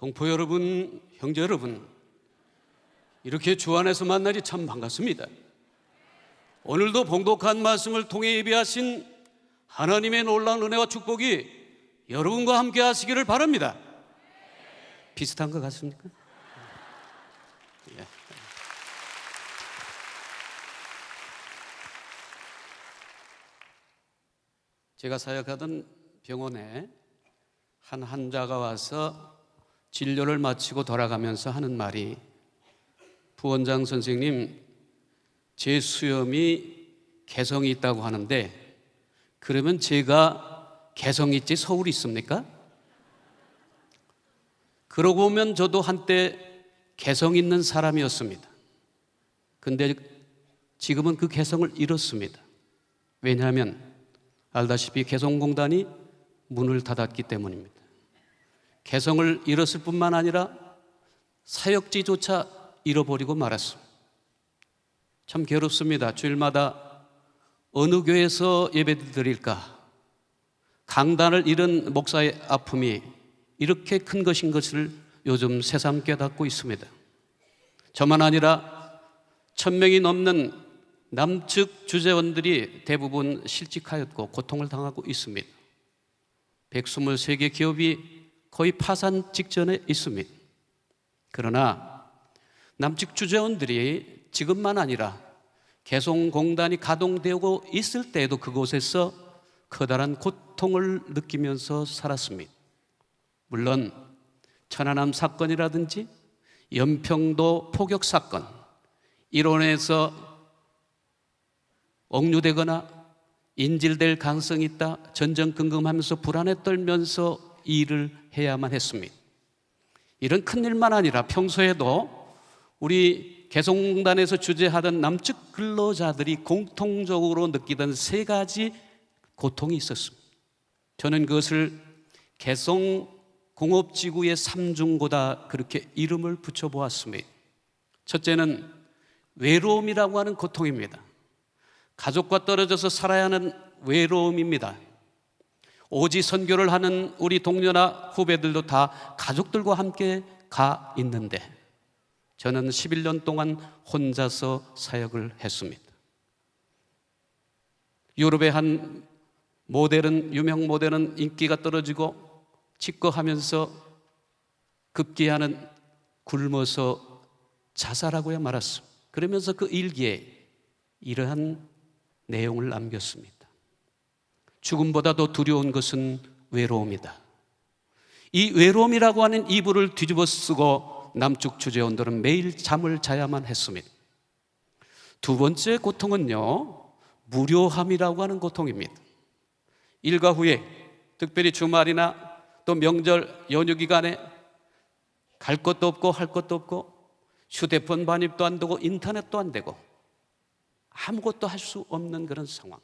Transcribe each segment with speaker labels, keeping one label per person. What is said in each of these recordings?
Speaker 1: 동포 여러분, 형제 여러분, 이렇게 주 안에서 만나니 참 반갑습니다. 오늘도 봉독한 말씀을 통해 예배하신 하나님의 놀라운 은혜와 축복이 여러분과 함께 하시기를 바랍니다. 비슷한 것 같습니까? 예. 제가 사역하던 병원에 한 환자가 와서 진료를 마치고 돌아가면서 하는 말이, 부원장 선생님, 제 수염이 개성이 있다고 하는데 그러면 제가 개성 있지 서울이 있습니까? 그러고 보면 저도 한때 개성 있는 사람이었습니다. 근데 지금은 그 개성을 잃었습니다. 왜냐하면 알다시피 개성공단이 문을 닫았기 때문입니다. 개성을 잃었을 뿐만 아니라 사역지조차 잃어버리고 말았습니다. 참 괴롭습니다. 주일마다 어느 교회에서 예배를 드릴까? 강단을 잃은 목사의 아픔이 이렇게 큰 것인 것을 요즘 새삼 깨닫고 있습니다. 저만 아니라 1000명이 넘는 남측 주재원들이 대부분 실직하였고 고통을 당하고 있습니다. 123개 기업이 거의 파산 직전에 있습니다. 그러나 남측 주재원들이 지금만 아니라 개성공단이 가동되고 있을 때에도 그곳에서 커다란 고통을 느끼면서 살았습니다. 물론 천안함 사건이라든지 연평도 포격 사건, 일원에서 억류되거나 인질될 가능성이 있다, 전전긍긍하면서 불안에 떨면서 일을 해야만 했습니다. 이런 큰일만 아니라 평소에도 우리 개성공단에서 주재하던 남측 근로자들이 공통적으로 느끼던 3가지 고통이 있었습니다. 저는 그것을 개성공업지구의 3중고다 그렇게 이름을 붙여보았습니다. 첫째는 외로움이라고 하는 고통입니다. 가족과 떨어져서 살아야 하는 외로움입니다. 오지 선교를 하는 우리 동료나 후배들도 다 가족들과 함께 가 있는데 저는 11년 동안 혼자서 사역을 했습니다. 유럽의 한 모델은, 유명 모델은 인기가 떨어지고 직거하면서 급기야는 굶어서 자살하고야 말았습니다. 그러면서 그 일기에 이러한 내용을 남겼습니다. 죽음보다 더 두려운 것은 외로움이다. 이 외로움이라고 하는 이불을 뒤집어 쓰고 남측 주재원들은 매일 잠을 자야만 했습니다. 두 번째 고통은요, 무료함이라고 하는 고통입니다. 일과 후에, 특별히 주말이나 또 명절 연휴 기간에 갈 것도 없고 할 것도 없고 휴대폰 반입도 안 되고 인터넷도 안 되고 아무것도 할 수 없는 그런 상황.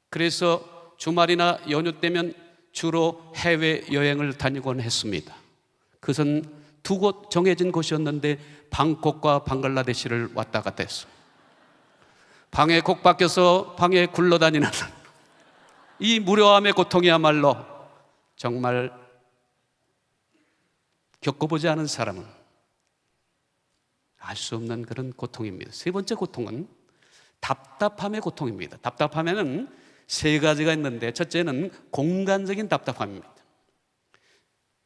Speaker 1: 그래서 주말이나 연휴 때면 주로 해외여행을 다니곤 했습니다. 그것은 2곳 정해진 곳이었는데 방콕과 방글라데시를 왔다 갔다 했습니다. 방에 곡 박혀서 방에 굴러다니는 이 무료함의 고통이야말로 정말 겪어보지 않은 사람은 알 수 없는 그런 고통입니다. 세 번째 고통은 답답함의 고통입니다. 답답함에는 3가지가 있는데 첫째는 공간적인 답답함입니다.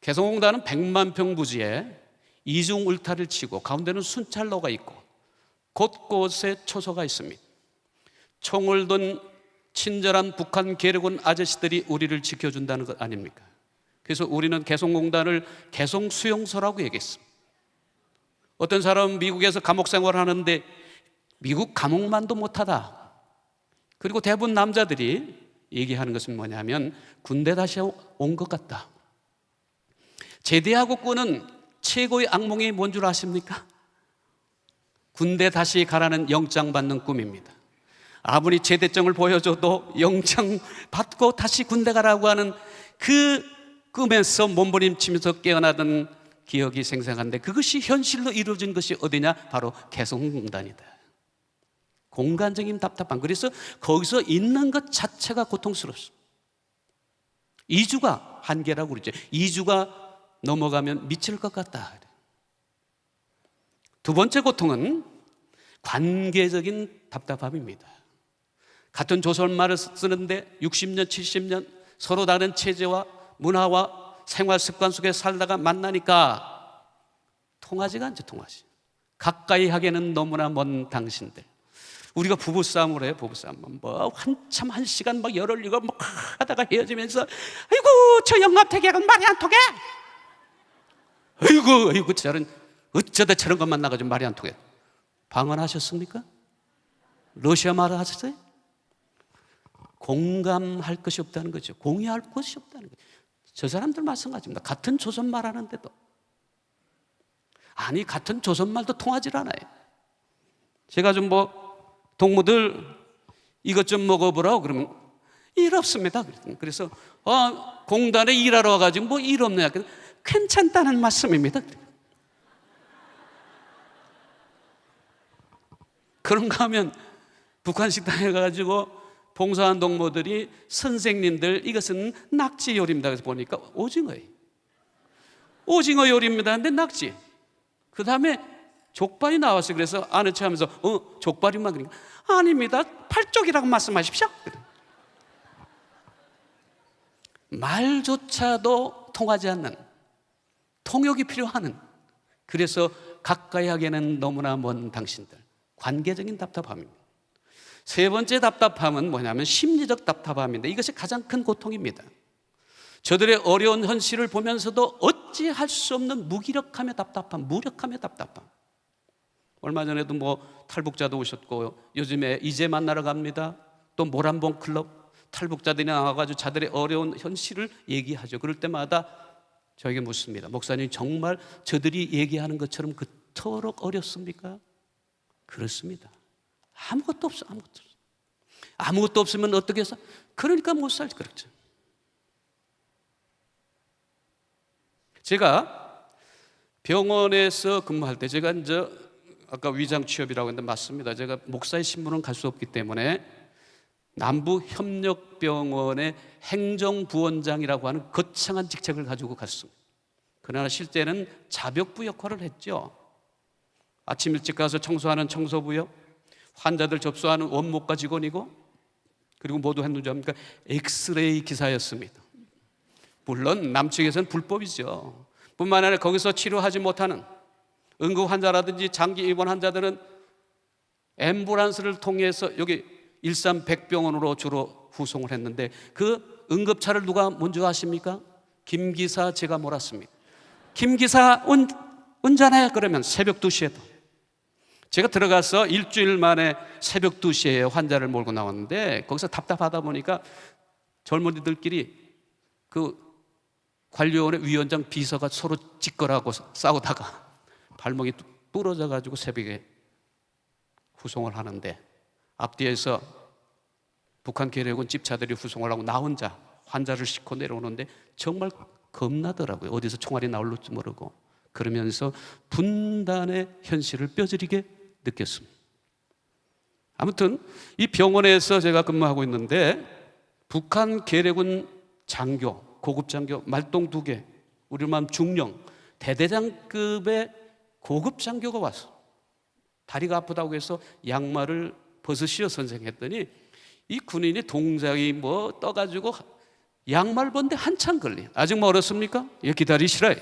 Speaker 1: 개성공단은 100만 평 부지에 이중 울타리를 치고 가운데는 순찰로가 있고 곳곳에 초소가 있습니다. 총을 든 친절한 북한 계력원 아저씨들이 우리를 지켜준다는 것 아닙니까? 그래서 우리는 개성공단을 개성수용소라고 얘기했습니다. 어떤 사람은 미국에서 감옥 생활을 하는데 미국 감옥만도 못하다. 그리고 대부분 남자들이 얘기하는 것은 뭐냐면 군대 다시 온 것 같다. 제대하고 꾸는 최고의 악몽이 뭔 줄 아십니까? 군대 다시 가라는 영장 받는 꿈입니다. 아무리 제대증을 보여줘도 영장 받고 다시 군대 가라고 하는 그 꿈에서 몸부림치면서 깨어나던 기억이 생생한데 그것이 현실로 이루어진 것이 어디냐? 바로 개성공단이다. 공간적인 답답함. 그래서 거기서 있는 것 자체가 고통스럽습니다. 2주가 한계라고 그러죠. 2주가 넘어가면 미칠 것 같다. 두 번째 고통은 관계적인 답답함입니다. 같은 조선말을 쓰는데 60년, 70년 서로 다른 체제와 문화와 생활 습관 속에 살다가 만나니까 통하지가 않죠. 통하지. 가까이 하기에는 너무나 먼 당신들. 우리가 부부싸움을 해요. 부부싸움 뭐 한참 1시간 막 열을 이고 막 하다가 헤어지면서 아이고 저 영감태계는 말이 안 통해. 아이고 저런 어쩌다 저런 것 만나가지고 말이 안 통해. 방언하셨습니까? 러시아 말 하셨어요? 공감할 것이 없다는 거죠. 공유할 것이 없다는 거죠. 저 사람들 마찬가지입니다. 같은 조선말 하는데도 아니 같은 조선말도 통하질 않아요. 제가 좀 뭐 동무들 이것 좀 먹어보라고 그러면 일 없습니다. 그래서 공단에 일하러 와가지고 뭐 일 없느냐. 괜찮다는 말씀입니다. 그런가 하면 북한 식당에 가가지고 봉사한 동무들이 선생님들 이것은 낙지 요리입니다. 그래서 보니까 오징어 요리입니다. 근데 낙지. 그 다음에 족발이 나왔어요. 그래서 아는 체 하면서 족발이만. 그러니까 아닙니다. 팔쪽이라고 말씀하십시오. 말조차도 통하지 않는 통역이 필요한, 그래서 가까이 하기에는 너무나 먼 당신들, 관계적인 답답함입니다. 세 번째 답답함은 뭐냐면 심리적 답답함인데 이것이 가장 큰 고통입니다. 저들의 어려운 현실을 보면서도 어찌할 수 없는 무기력함의 답답함, 무력함의 답답함. 얼마 전에도 뭐 탈북자도 오셨고 요즘에 이제 만나러 갑니다. 또 모란봉 클럽 탈북자들이 나와가지고 자들의 어려운 현실을 얘기하죠. 그럴 때마다 저에게 묻습니다. 목사님 정말 저들이 얘기하는 것처럼 그토록 어렵습니까? 그렇습니다. 아무것도 없어. 아무것도 없으면 어떻게 해서? 그러니까 못 살지. 그렇죠. 제가 병원에서 근무할 때 제가 이제 아까 위장 취업이라고 했는데 맞습니다. 제가 목사의 신분은 갈 수 없기 때문에 남부협력병원의 행정부원장이라고 하는 거창한 직책을 가지고 갔습니다. 그러나 실제는 자벽부 역할을 했죠. 아침 일찍 가서 청소하는 청소부요, 환자들 접수하는 원목과 직원이고, 그리고 모두 했는지 합니까? 엑스레이 기사였습니다. 물론 남측에서는 불법이죠. 뿐만 아니라 거기서 치료하지 못하는 응급 환자라든지 장기 입원 환자들은 앰뷸런스를 통해서 여기 일산 백병원으로 주로 후송을 했는데 그 응급차를 누가 먼저 하십니까? 김 기사 제가 몰았습니다. 김 기사 운전해. 그러면 새벽 2시에도 제가 들어가서 일주일 만에 새벽 2시에 환자를 몰고 나왔는데 거기서 답답하다 보니까 젊은이들끼리 그 관료원의 위원장 비서가 서로 찌꺼라고 싸우다가 발목이 부러져 가지고 새벽에 후송을 하는데 앞뒤에서 북한 계력은 집차들이 후송을 하고 나 혼자 환자를 싣고 내려오는데 정말 겁나더라고요. 어디서 총알이 나올지 모르고. 그러면서 분단의 현실을 뼈저리게 느꼈습니다. 아무튼 이 병원에서 제가 근무하고 있는데 북한 계력은 장교, 고급 장교, 말똥 2개, 우리로 말하면 중령, 대대장급의 고급 장교가 왔어. 다리가 아프다고 해서 양말을 벗으시오 선생 했더니 이 군인이 동작이 뭐 떠가지고 양말 벗는데 한참 걸려. 아직 멀었습니까? 예, 기다리시라.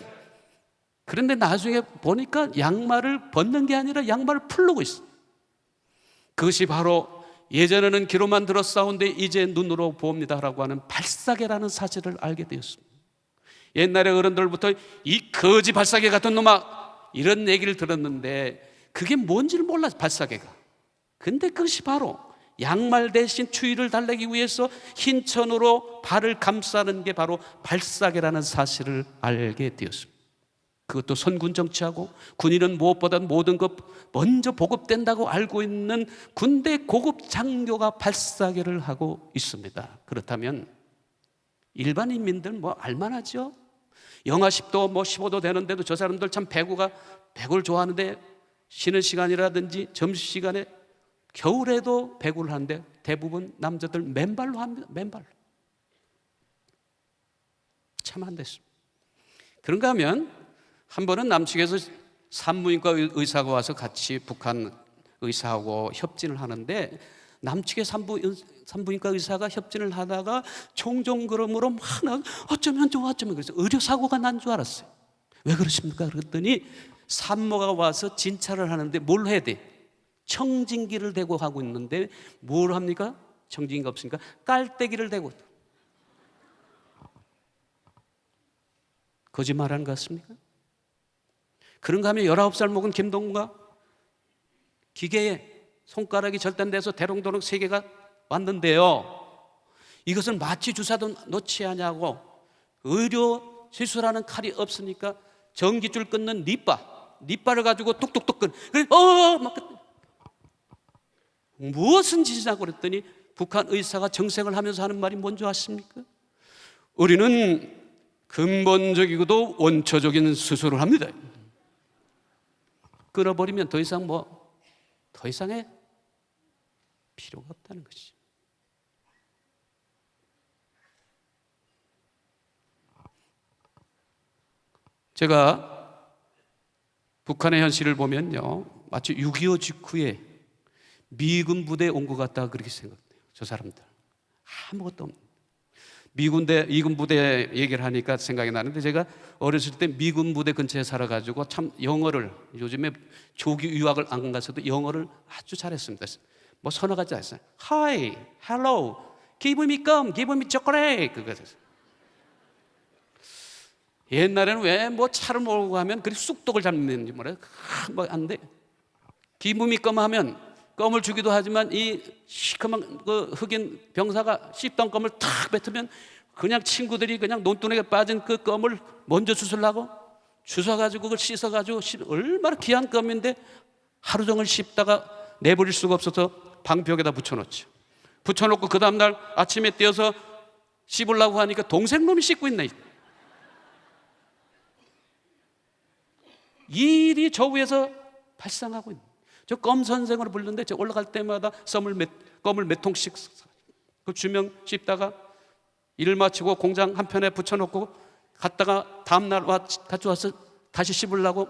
Speaker 1: 그런데 나중에 보니까 양말을 벗는 게 아니라 양말을 풀르고 있어. 그것이 바로 예전에는 귀로만 들었사온데 이제 눈으로 봅니다라고 하는 발사계라는 사실을 알게 되었습니다. 옛날에 어른들부터 이 거지 발사계 같은 놈아 이런 얘기를 들었는데 그게 뭔지를 몰랐어. 발사계가. 근데 그것이 바로 양말 대신 추위를 달래기 위해서 흰 천으로 발을 감싸는 게 바로 발사계라는 사실을 알게 되었습니다. 그것도 선군 정치하고 군인은 무엇보다 모든 것 먼저 보급된다고 알고 있는 군대 고급 장교가 발사계를 하고 있습니다. 그렇다면 일반 인민들 뭐 알만하죠? 영하 10도 뭐 15도 되는데도 저 사람들 참 배구를 좋아하는데 쉬는 시간이라든지 점심시간에 겨울에도 배구를 하는데 대부분 남자들 맨발로 합니다. 맨발로. 참 안 됐습니다. 그런가 하면 한 번은 남측에서 산부인과 의사가 와서 같이 북한 의사하고 협진을 하는데, 남측의 산부인과 의사가 협진을 하다가 종종 그러므로 막 어쩌면 좋아 어쩌면, 그래서 의료사고가 난 줄 알았어요. 왜 그러십니까? 그랬더니 산모가 와서 진찰을 하는데 뭘 해야 돼? 청진기를 대고 하고 있는데 뭘 합니까? 청진기가 없으니까 깔때기를 대고. 거짓말하는 것 같습니까? 그런가 하면 19살 먹은 김동무가 기계에 손가락이 절단돼서 대롱도롱 3개가 왔는데요, 이것은 마취 주사도 놓지 않냐고, 의료 시술하는 칼이 없으니까 전기줄 끊는 니빠를 가지고 뚝뚝뚝 그래, 막 무엇은 짓이냐고 그랬더니 북한 의사가 정색을 하면서 하는 말이 뭔지 아십니까? 우리는 근본적이고도 원초적인 수술을 합니다. 끊어버리면 더 이상의 필요가 없다는 것이. 제가 북한의 현실을 보면요, 마치 6.25 직후에 미군 부대에 온 것 같다 그렇게 생각돼요. 저 사람들 아무것도 없는 미군 부대 얘기를 하니까 생각이 나는데, 제가 어렸을 때 미군 부대 근처에 살아가지고 참 영어를, 요즘에 조기 유학을 안 가서도 영어를 아주 잘했습니다. 뭐 서너 가지 했어요. Hi, hello, give me gum, give me chocolate. 그거였어요. 옛날에는 왜 뭐 차를 몰고 가면 그리 쑥독을 잡는지 몰라요. 뭐 안 돼. give me gum 하면 껌을 주기도 하지만 이 시커먼 그 흑인 병사가 씹던 껌을 탁 뱉으면 그냥 친구들이 그냥 논두렁에 빠진 그 껌을 먼저 주술라고 주워가지고 그걸 씻어가지고, 얼마나 귀한 껌인데 하루 종일 씹다가 내버릴 수가 없어서 방벽에다 붙여놓죠. 붙여놓고 그 다음날 아침에 떼어서 씹으려고 하니까 동생 놈이 씹고 있네. 이 일이 저 위에서 발생하고 있는, 저 껌 선생으로 부르는데 저 올라갈 때마다 껌을 몇 통씩 그 주명 씹다가 일을 마치고 공장 한편에 붙여놓고 갔다가 다음날 가져와서 다시 씹으려고,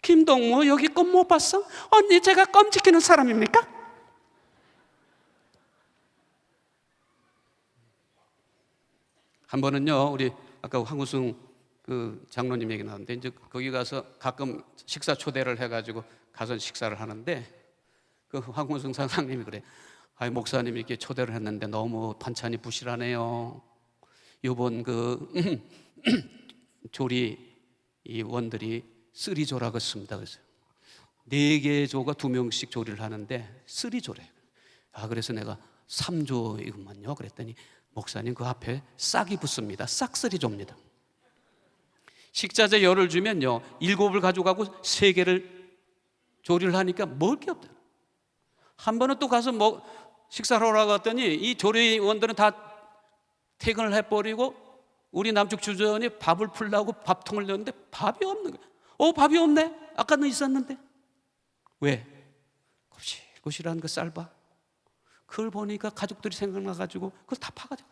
Speaker 1: 김동무 여기 껌 못 봤어? 언니 제가 껌 지키는 사람입니까? 한 번은요, 우리 아까 황우승 그 장로님 얘기 나왔는데, 이제 거기 가서 가끔 식사 초대를 해가지고 가서 식사를 하는데, 그 황우승 사장님이 그래, 아이 목사님이 이렇게 초대를 했는데 너무 반찬이 부실하네요. 요번 그 조리 이 원들이 3조라고 씁니다. 그래서 4개 조가 2명씩 조리를 하는데 3조래요. 그래서 내가 3조 이것만요 그랬더니, 목사님 그 앞에 싹이 붙습니다. 싹3조입니다. 식자재 열을 주면요 7을 가져가고 3개를 조리를 하니까 먹을 게 없다. 한 번은 또 가서 식사를 하러 갔더니 이 조리원들은 다 퇴근을 해버리고 우리 남쪽 주전이 밥을 풀려고 밥통을 넣었는데 밥이 없는 거예요. 밥이 없네. 아까는 있었는데. 왜? 고실고실한 그 쌀밥. 그걸 보니까 가족들이 생각나가지고 그걸 다 파가지고.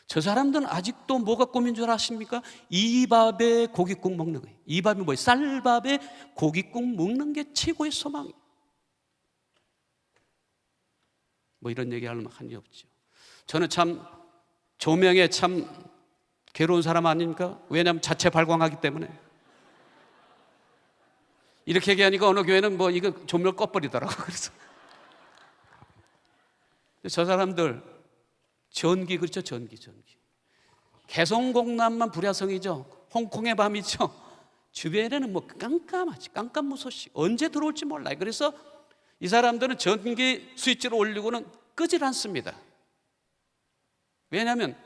Speaker 1: 저 사람들은 아직도 뭐가 꿈인 줄 아십니까? 이 밥에 고깃국 먹는 거예요. 이 밥이 뭐예요? 쌀밥에 고깃국 먹는 게 최고의 소망이에요. 뭐 이런 얘기할 한이 없죠. 저는 참 조명에 참 괴로운 사람 아닙니까? 왜냐하면 자체 발광하기 때문에. 이렇게 얘기하니까 어느 교회는 뭐 이거 조명 꺼버리더라고. 그래서 저 사람들 전기, 그렇죠? 전기. 개성공단만 불야성이죠. 홍콩의 밤이죠. 주변에는 뭐 깜깜하지, 깜깜무소식. 언제 들어올지 몰라요. 그래서 이 사람들은 전기 스위치를 올리고는 끄질 않습니다. 왜냐하면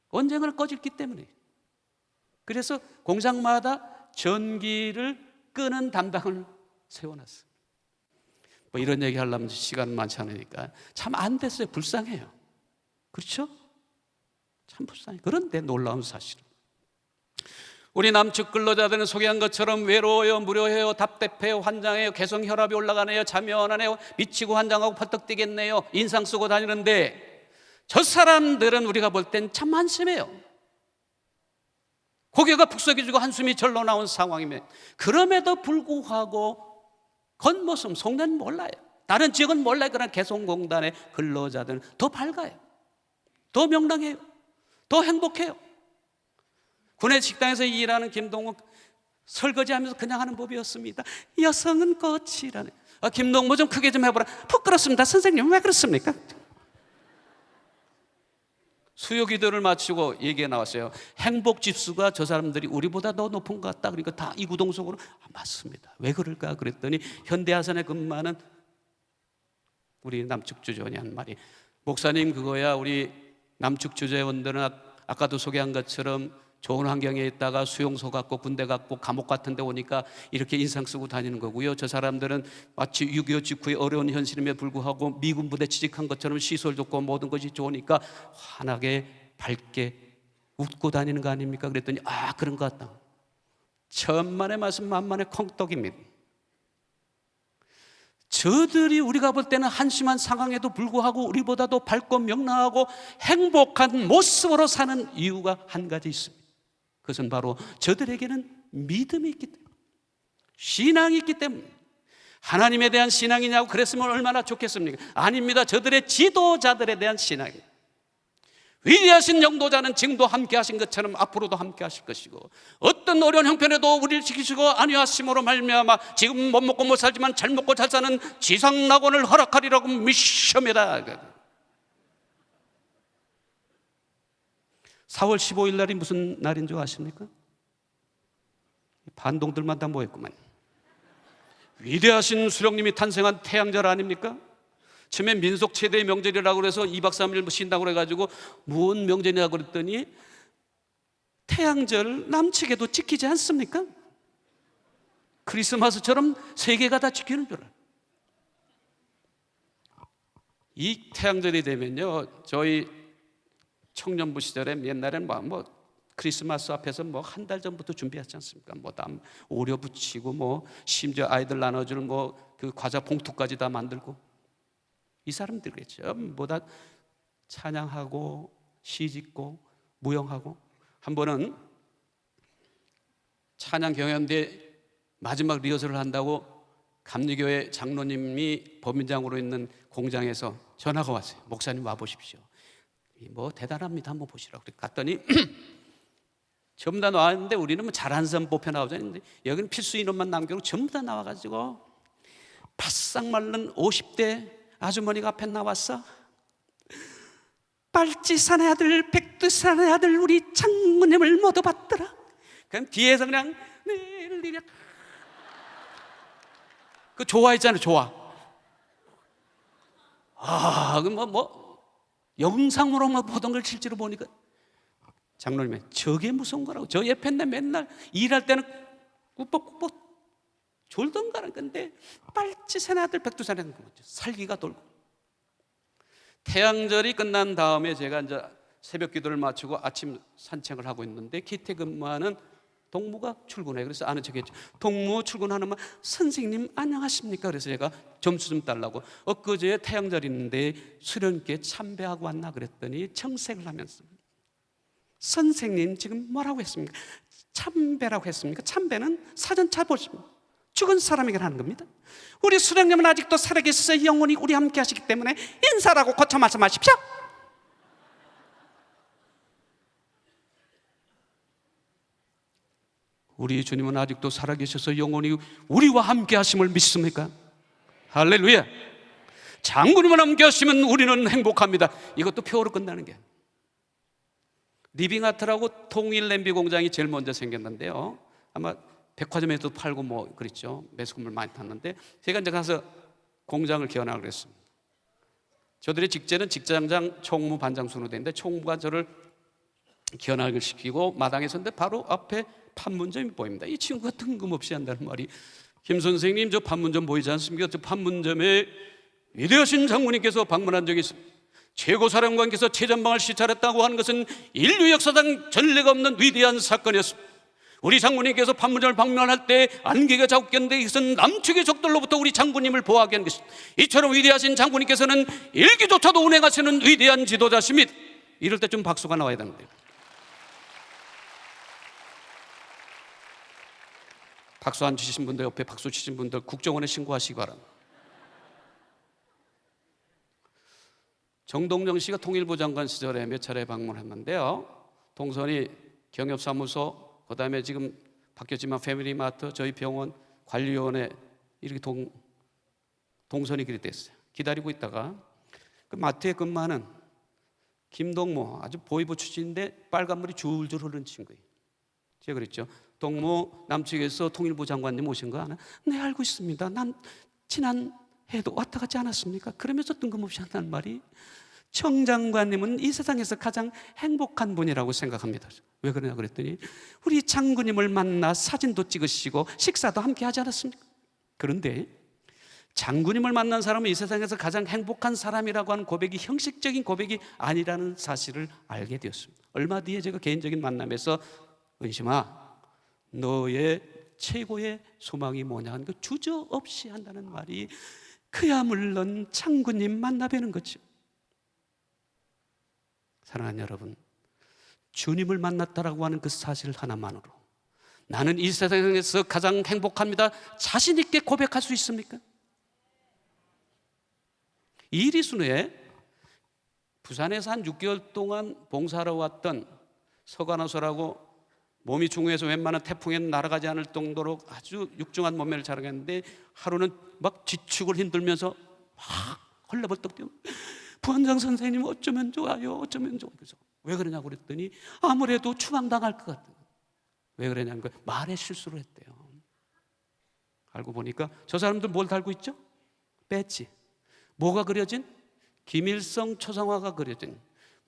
Speaker 1: 언젠가는 꺼질기 때문에. 그래서 공장마다 전기를 끄는 담당을 세워놨어요. 뭐 이런 얘기 하려면 시간 많지 않으니까 참 안 됐어요. 불쌍해요. 그렇죠? 참 불쌍해요. 그런데 놀라운 사실은 우리 남측 근로자들은 소개한 것처럼 외로워요, 무료해요, 답답해요, 환장해요, 개성혈압이 올라가네요, 잠이 안 와네요, 미치고 환장하고 퍼뜩 뛰겠네요, 인상 쓰고 다니는데 저 사람들은 우리가 볼 땐 참 한심해요. 고개가 푹석여지고 한숨이 절로 나온 상황이면 그럼에도 불구하고 겉모습 속내는 몰라요. 다른 지역은 몰라요. 그러나 개성공단의 근로자들은 더 밝아요, 더 명랑해요, 더 행복해요. 군내 식당에서 일하는 김동욱 설거지하면서 그냥 하는 법이었습니다. 여성은 꽃이라네. 김동욱 뭐 좀 크게 좀 해보라. 부끄럽습니다. 선생님 왜 그렇습니까? 수요 기도를 마치고 얘기가 나왔어요. 행복 지수가 저 사람들이 우리보다 더 높은 것 같다. 그러니까 다 이구동성으로 맞습니다. 왜 그럴까 그랬더니 현대아산에 근무하는 우리 남측 주재원이 한 말이, 목사님 그거야 우리 남측 주재원들은 아까도 소개한 것처럼 좋은 환경에 있다가 수용소 같고 군대 같고 감옥 같은 데 오니까 이렇게 인상 쓰고 다니는 거고요. 저 사람들은 마치 6.25 직후의 어려운 현실임에 불구하고 미군 부대 취직한 것처럼 시설 좋고 모든 것이 좋으니까 환하게 밝게 웃고 다니는 거 아닙니까? 그랬더니 그런 것 같다. 천만의 말씀 만만의 콩떡입니다. 저들이 우리가 볼 때는 한심한 상황에도 불구하고 우리보다도 밝고 명랑하고 행복한 모습으로 사는 이유가 한 가지 있습니다. 그것은 바로 저들에게는 믿음이 있기 때문에, 신앙이 있기 때문에. 하나님에 대한 신앙이냐고 그랬으면 얼마나 좋겠습니까? 아닙니다. 저들의 지도자들에 대한 신앙이에요. 위대하신 영도자는 지금도 함께 하신 것처럼 앞으로도 함께 하실 것이고, 어떤 어려운 형편에도 우리를 지키시고 안위하심으로 말미암아 지금 못 먹고 못 살지만 잘 먹고 잘 사는 지상낙원을 허락하리라고 믿습니다. 4월 15일 날이 무슨 날인 줄 아십니까? 반동들만 다 모였구만. 위대하신 수령님이 탄생한 태양절 아닙니까? 처음에 민속 최대의 명절이라고 그래서 2박 3일 쉰다고 그래가지고 무슨 명절이라고 그랬더니 태양절 남측에도 지키지 않습니까? 크리스마스처럼 세계가 다 지키는 줄 알아요. 이 태양절이 되면요, 저희 청년부 시절에 옛날에는 뭐 크리스마스 앞에서 뭐 한 달 전부터 준비하지 않습니까? 뭐 다 오려 붙이고 뭐 심지어 아이들 나눠줄 뭐 그 과자 봉투까지 다 만들고, 이 사람들이 전부 다 찬양하고 시짓고 무용하고. 한 번은 찬양 경연대 마지막 리허설을 한다고 감리교회 장로님이 법인장으로 있는 공장에서 전화가 왔어요. 목사님 와보십시오. 뭐 대단합니다. 한번 보시라고. 갔더니 전부 다 나왔는데 우리는 뭐 잘하는 사람 뽑혀 나오잖아요. 여기는 필수 인원만 남겨놓고 전부 다 나와가지고 바싹 마른 50대 아주머니가 앞에 나왔어. 빨치산의 아들 백두산의 아들 우리 장모님을 모두 받더라. 그럼 뒤에서 그냥 내리려 그 좋아했잖아요. 좋아. 그 영상으로만 보던 걸 실제로 보니까 장로님이 저게 무서운 거라고. 저 옆에 맨날 일할 때는 꾸벅꾸벅 졸던 가는 건데 빨치산의 아들 백두산의 아들 살기가 돌고. 태양절이 끝난 다음에 제가 이제 새벽 기도를 마치고 아침 산책을 하고 있는데 기태 근무하는 동무가 출근해요. 그래서 아는 척했죠. 동무 출근하는 말, 선생님 안녕하십니까? 그래서 제가 점수 좀 달라고, 엊그제 태양절 있는데 수련께 참배하고 왔나 그랬더니 청색을 하면서, 선생님 지금 뭐라고 했습니까? 참배라고 했습니까? 참배는 사전차 보십니다. 죽은 사람에게 하는 겁니다. 우리 수령님은 아직도 살아계셔서 영원히 우리 함께 하시기 때문에 인사라고 고쳐 말씀하십시오. 우리 주님은 아직도 살아계셔서 영원히 우리와 함께 하심을 믿습니까? 할렐루야. 장군님은 함께 하시면 우리는 행복합니다. 이것도 표어로 끝나는 게, 리빙아트라고 통일 냄비 공장이 제일 먼저 생겼는데요, 아마 백화점에도 팔고 뭐 그랬죠. 매스컴을 많이 탔는데 제가 이제 가서 공장을 개원하고 그랬습니다. 저들의 직제는 직장장 총무 반장순으로 되는데 총무가 저를 견학을 시키고 마당에 섰는데 바로 앞에 판문점이 보입니다. 이 친구가 뜬금없이 한다는 말이, 김 선생님 저 판문점 보이지 않습니까? 저 판문점에 위대하신 장군님께서 방문한 적이 있습니다. 최고사령관께서 최전방을 시찰했다고 하는 것은 인류 역사상 전례가 없는 위대한 사건이었습니다. 우리 장군님께서 판문점을 방문할 때 안개가 자꾸 꼈는데 이것은 남측의 적들로부터 우리 장군님을 보호하게 한 것입니다. 이처럼 위대하신 장군님께서는 일기조차도 운행하시는 위대한 지도자십니다. 이럴 때 좀 박수가 나와야 되는데, 박수 안 치신 분들, 옆에 박수 치신 분들 국정원에 신고하시기 바랍니다. 정동영 씨가 통일부 장관 시절에 몇 차례 방문했는데요, 동선이 경협사무소, 그 다음에 지금 바뀌었지만 패밀리마트, 저희 병원, 관리위원회 이렇게 동선이 그리 됐어요. 기다리고 있다가 그 마트에 근무하는 김동무, 아주 보위부 출신인데 빨간물이 줄줄 흐르는 친구예요. 제가 그랬죠, 동무 남측에서 통일부 장관님 오신 거 아나? 네, 알고 있습니다. 난 지난해도 왔다 갔지 않았습니까? 그러면서 뜬금없이 한다는 말이, 청 장관님은 이 세상에서 가장 행복한 분이라고 생각합니다. 왜 그러냐 그랬더니 우리 장군님을 만나 사진도 찍으시고 식사도 함께 하지 않았습니까? 그런데 장군님을 만난 사람은 이 세상에서 가장 행복한 사람이라고 하는 고백이 형식적인 고백이 아니라는 사실을 알게 되었습니다. 얼마 뒤에 제가 개인적인 만남에서 은심아, 너의 최고의 소망이 뭐냐 하는 거 주저없이 한다는 말이, 그야 물론 장군님 만나 뵈는 거죠. 사랑하는 여러분, 주님을 만났다라고 하는 그 사실 하나만으로 나는 이 세상에서 가장 행복합니다 자신 있게 고백할 수 있습니까? 이리순에 부산에서 한 6개월 동안 봉사하러 왔던 서간호소라고, 몸이 중후해서 웬만한 태풍에는 날아가지 않을 정도로 아주 육중한 몸매를 자랑했는데, 하루는 막 지축을 힘들면서 막 헐레벌떡 뛰어, 부원장 선생님 어쩌면 좋아요, 어쩌면 좋아요. 그래서 왜 그러냐고 그랬더니 아무래도 추방당할 것 같아요. 왜 그러냐는 거예요. 말에 실수를 했대요. 알고 보니까 저 사람들 뭘 달고 있죠? 배지. 뭐가 그려진? 김일성 초상화가 그려진.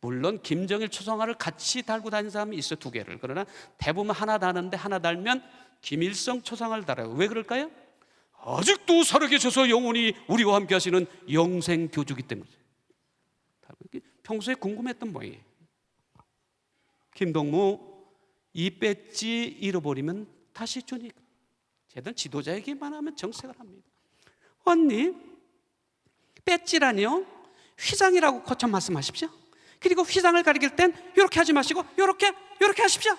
Speaker 1: 물론 김정일 초상화를 같이 달고 다니는 사람이 있어, 2개를. 그러나 대부분 하나 다는데, 하나 달면 김일성 초상화를 달아요. 왜 그럴까요? 아직도 살아계셔서 영원히 우리와 함께 하시는 영생교주기 때문에. 평소에 궁금했던 모양이에요. 김동무, 이 배지 잃어버리면 다시 주니까. 쟤는 지도자에게만 하면 정색을 합니다. 언니, 배지라니요? 휘장이라고 고쳐 말씀하십시오. 그리고 휘장을 가리킬 땐 이렇게 하지 마시고 이렇게 하십시오.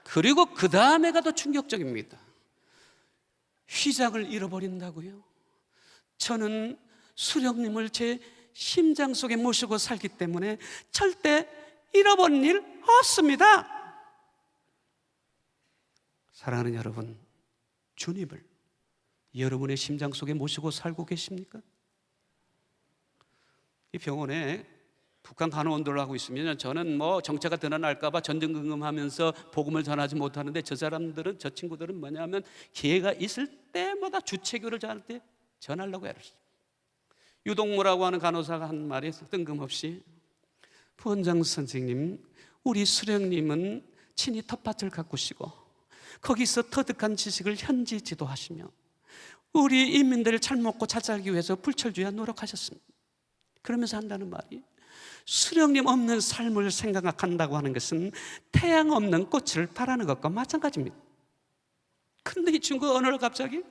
Speaker 1: 그리고 그 다음에가 더 충격적입니다. 휘장을 잃어버린다고요? 저는 수령님을 제 심장 속에 모시고 살기 때문에 절대 잃어버린 일 없습니다. 사랑하는 여러분, 주님을 여러분의 심장 속에 모시고 살고 계십니까? 이 병원에 북한 간호원들을 하고 있으면 저는 뭐 정체가 드러날까 봐 전전긍긍하면서 복음을 전하지 못하는데, 저 사람들은, 저 친구들은 뭐냐면 기회가 있을 때마다 주체교를 저한테 전하려고 해요. 유동무라고 하는 간호사가 한 말이 뜬금없이, 부원장 선생님, 우리 수령님은 친히 텃밭을 가꾸시고 거기서 터득한 지식을 현지 지도하시며 우리 인민들을 잘 먹고 잘 살기 위해서 불철주야 노력하셨습니다. 그러면서 한다는 말이, 수령님 없는 삶을 생각한다고 하는 것은 태양 없는 꽃을 바라는 것과 마찬가지입니다. 그런데 이 친구 어느 날 갑자기